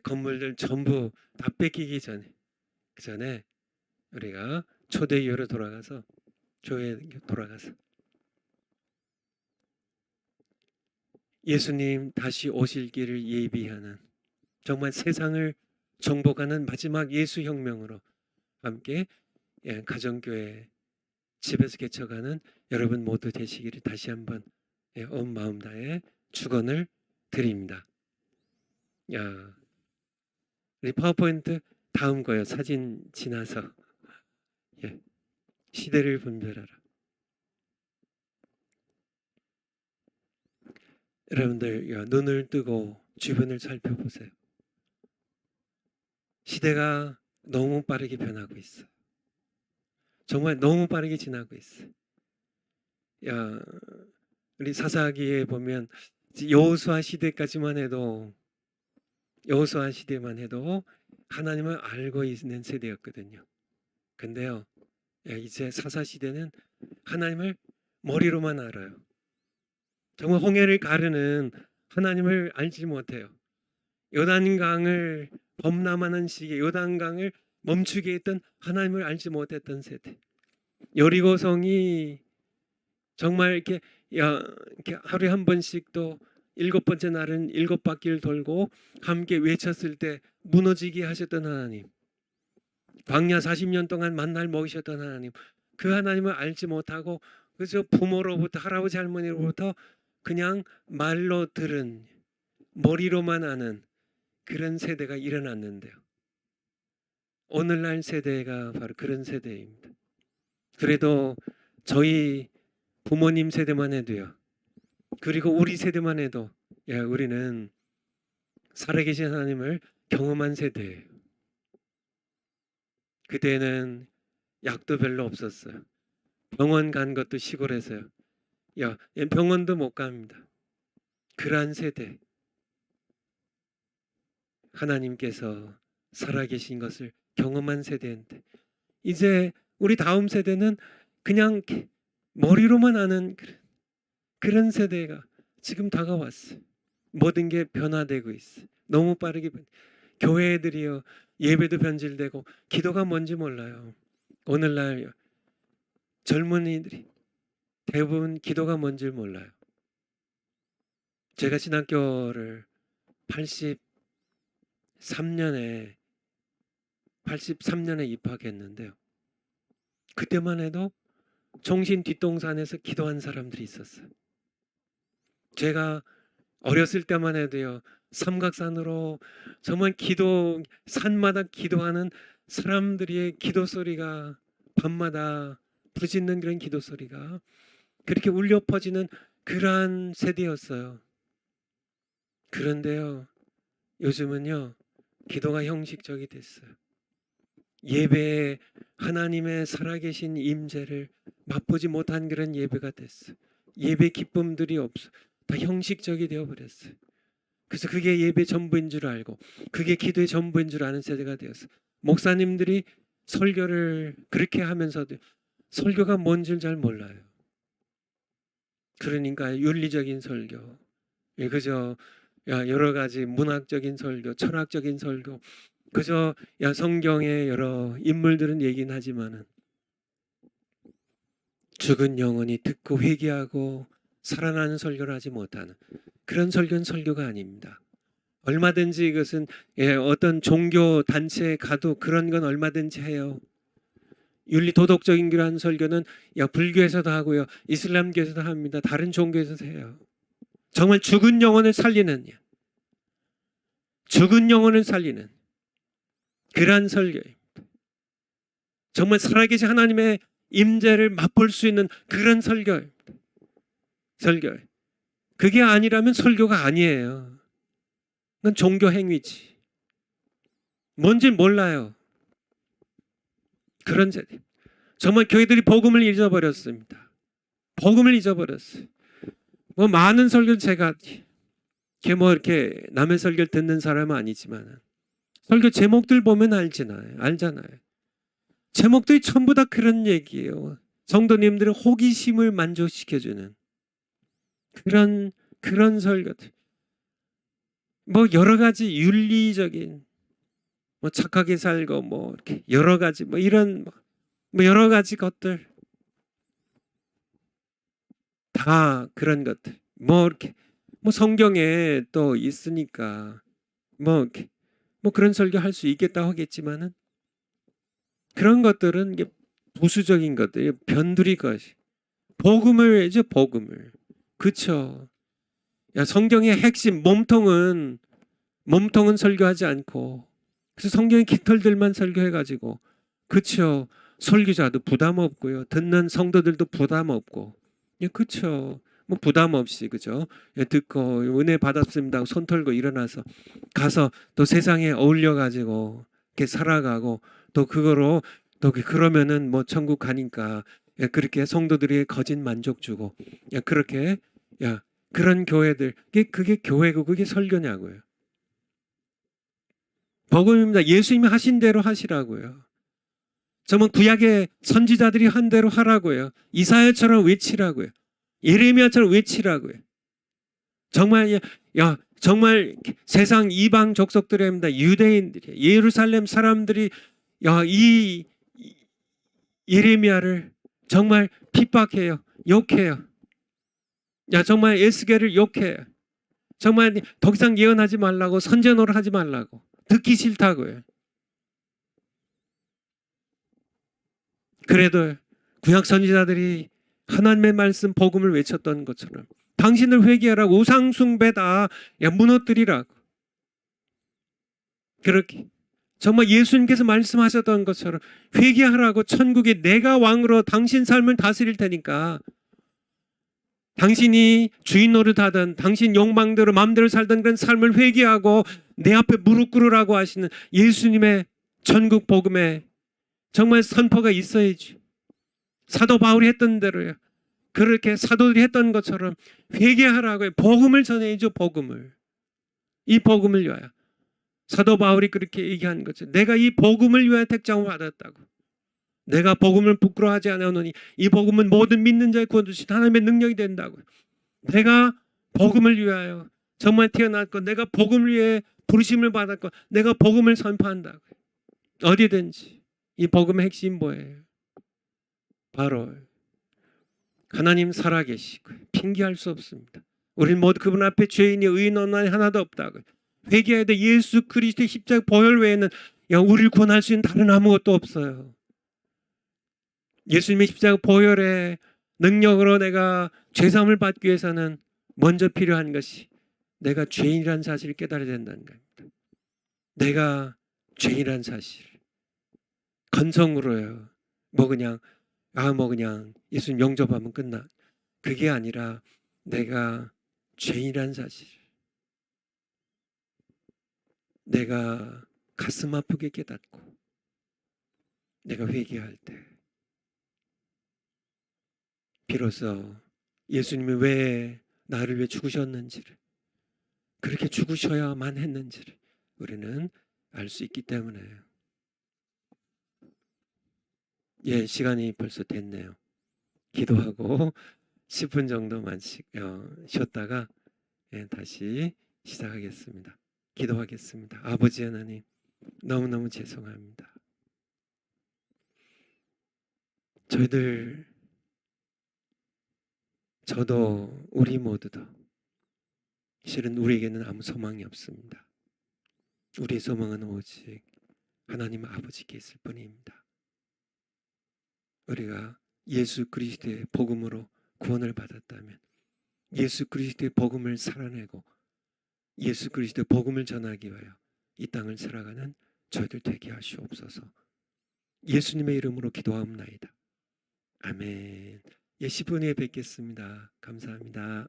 건물들 전부 다 뺏기기 전에 그 전에 우리가 초대교회로 돌아가서 예수님 다시 오실 길을 예비하는 정말 세상을 정복하는 마지막 예수 혁명으로 함께 가정교회 집에서 개척하는 여러분 모두 되시기를 다시 한번 온 마음 다해 축원을 드립니다. 우리 파워포인트 다음 거요. 사진 지나서 시대를 분별하라. 여러분들 눈을 뜨고 주변을 살펴보세요. 시대가 너무 빠르게 변하고 있어. 정말 너무 빠르게 지나고 있어. 우리 사사기에 보면 여호수아 시대까지만 해도 하나님을 알고 있는 세대였거든요. 근데요, 이제 사사 시대는 하나님을 머리로만 알아요. 정말 홍해를 가르는 하나님을 알지 못해요. 요단강을 범람하는 시기에 요단강을 멈추게 했던 하나님을 알지 못했던 세대. 여리고성이 정말 이렇게 하루에 한 번씩 또 7번째 날은 7바퀴를 돌고 함께 외쳤을 때 무너지게 하셨던 하나님, 광야 40년 동안 만날 먹이셨던 하나님, 그 하나님을 알지 못하고 그저 부모로부터 할아버지 할머니로부터 그냥 말로 들은 머리로만 아는 그런 세대가 일어났는데요. 오늘날 세대가 바로 그런 세대입니다. 그래도 저희 부모님 세대만 해도요. 그리고 우리 세대만 해도 우리는 살아계신 하나님을 경험한 세대예요. 그때는 약도 별로 없었어요. 병원 간 것도 시골에서요. 병원도 못 갑니다. 그러한 세대. 하나님께서 살아계신 것을 경험한 세대인데 이제 우리 다음 세대는 그냥 머리로만 아는 그런 세대가 지금 다가왔어요. 모든 게 변화되고 있어요. 너무 빠르게 교회들이요. 예배도 변질되고 기도가 뭔지 몰라요. 오늘날 젊은이들이 대부분 기도가 뭔지 몰라요. 제가 신학교를 83년에 입학했는데요. 그때만 해도 종신 뒷동산에서 기도한 사람들이 있었어요. 제가 어렸을 때만 해도요. 삼각산으로 정말 산마다 기도하는 사람들의 기도 소리가 밤마다 부르짖는 그런 기도 소리가 그렇게 울려 퍼지는 그러한 세대였어요. 그런데요. 요즘은요. 기도가 형식적이 됐어요. 예배에 하나님의 살아계신 임재를 맛보지 못한 그런 예배가 됐어요. 예배 기쁨들이 없어. 다 형식적이 되어버렸어요. 그래서 그게 예배 전부인 줄 알고 그게 기도의 전부인 줄 아는 세대가 되었어요. 목사님들이 설교를 그렇게 하면서도 설교가 뭔지를 잘 몰라요. 그러니까 윤리적인 설교, 그저 여러 가지 문학적인 설교, 철학적인 설교, 그저 성경의 여러 인물들은 얘기는 하지만은 죽은 영혼이 듣고 회개하고 살아나는 설교를 하지 못하는 그런 설교는 설교가 아닙니다. 얼마든지 이것은 어떤 종교 단체에 가도 그런 건 얼마든지 해요. 윤리 도덕적인 그런 설교는 불교에서도 하고요. 이슬람교에서도 합니다. 다른 종교에서도 해요. 정말 죽은 영혼을 살리는 그러한 설교입니다. 정말 살아계신 하나님의 임재를 맛볼 수 있는 그런 설교입니다. 그게 아니라면 설교가 아니에요. 그건 종교 행위지. 뭔지 몰라요. 그런 세대. 정말 교회들이 복음을 잊어버렸습니다. 복음을 잊어버렸어요. 많은 설교 제가 이렇게 남의 설교를 듣는 사람은 아니지만 설교 제목들 보면 알잖아요. 제목들이 전부 다 그런 얘기예요. 성도님들의 호기심을 만족시켜주는 그런 설교들. 여러 가지 윤리적인 착하게 살고 이렇게 여러 가지 이런 여러 가지 것들 다 그런 것들 이렇게 성경에 또 있으니까 이렇게 그런 설교 할 수 있겠다 하겠지만은 그런 것들은 이게 부수적인 것들, 변두리 것이 복음을 그쵸? 성경의 핵심 몸통은 설교하지 않고 그래서 성경의 깃털들만 설교해가지고 그쵸? 설교자도 부담 없고요, 듣는 성도들도 부담 없고, 그쵸? 부담 없이 그죠? 듣고 은혜 받았습니다. 손 털고 일어나서 가서 또 세상에 어울려 가지고 이렇게 살아가고 또 그거로 또 그러면은 천국 가니까 그렇게 성도들이 거짓 만족 주고 그렇게 그런 교회들 그게 교회고 그게 설교냐고요. 복음입니다. 예수님이 하신 대로 하시라고요. 정말 구약의 선지자들이 한 대로 하라고요. 이사야처럼 외치라고요. 예레미야처럼 외치라고요. 정말 정말 세상 이방 족속들입니다. 유대인들이 예루살렘 사람들이 이 예레미야를 정말 핍박해요. 욕해요. 정말 에스겔을 욕해요. 정말 더 이상 예언하지 말라고, 선제노를 하지 말라고, 듣기 싫다고요. 그래도 구약 선지자들이 하나님의 말씀 복음을 외쳤던 것처럼 당신을 회개하라고, 우상 숭배다 무너뜨리라고, 그렇게 정말 예수님께서 말씀하셨던 것처럼 회개하라고, 천국에 내가 왕으로 당신 삶을 다스릴 테니까 당신이 주인 노릇하던, 당신 욕망대로 마음대로 살던 그런 삶을 회개하고 내 앞에 무릎 꿇으라고 하시는 예수님의 천국 복음에 정말 선포가 있어야지. 사도 바울이 했던 대로요. 그렇게 사도들이 했던 것처럼 회개하라고요. 복음을 전해야죠. 복음을. 이 복음을 위하여. 사도 바울이 그렇게 얘기한 거죠. 내가 이 복음을 위하여 택장을 받았다고. 내가 복음을 부끄러워하지 않으노니 이 복음은 모든 믿는 자의 구원 주신 하나님의 능력이 된다고. 내가 복음을 위하여 정말 태어났고, 내가 복음을 위해 부르심을 받았고, 내가 복음을 선포한다고. 어디든지. 이 복음의 핵심 뭐예요? 바로 하나님 살아계시고 핑계할 수 없습니다. 우리는 모두 그분 앞에 죄인이 의인은 하나도 없다고. 회개해야 돼. 예수 그리스도의 십자가 보혈 외에는 우리를 구원할 수 있는 다른 아무것도 없어요. 예수님의 십자가 보혈의 능력으로 내가 죄사함을 받기 위해서는 먼저 필요한 것이 내가 죄인이라는 사실을 깨달아야 된다는 겁니다. 내가 죄인이라는 사실. 건성으로요. 그냥 예수님 영접하면 끝나. 그게 아니라 내가 죄인이라는 사실. 내가 가슴 아프게 깨닫고 내가 회개할 때 비로소 예수님이 왜 나를 위해 죽으셨는지를, 그렇게 죽으셔야만 했는지를 우리는 알 수 있기 때문에요. 예, 시간이 벌써 됐네요. 기도하고 10분 정도만 쉬었다가 다시 시작하겠습니다. 기도하겠습니다. 아버지 하나님, 너무너무 죄송합니다. 저도 우리 모두도 실은 우리에게는 아무 소망이 없습니다. 우리의 소망은 오직 하나님 아버지께 있을 뿐입니다. 우리가 예수 그리스도의 복음으로 구원을 받았다면 예수 그리스도의 복음을 살아내고 예수 그리스도의 복음을 전하기 위하여 이 땅을 살아가는 저희들 되게 하시옵소서. 예수님의 이름으로 기도하옵나이다. 아멘. 10분 후에 뵙겠습니다. 감사합니다.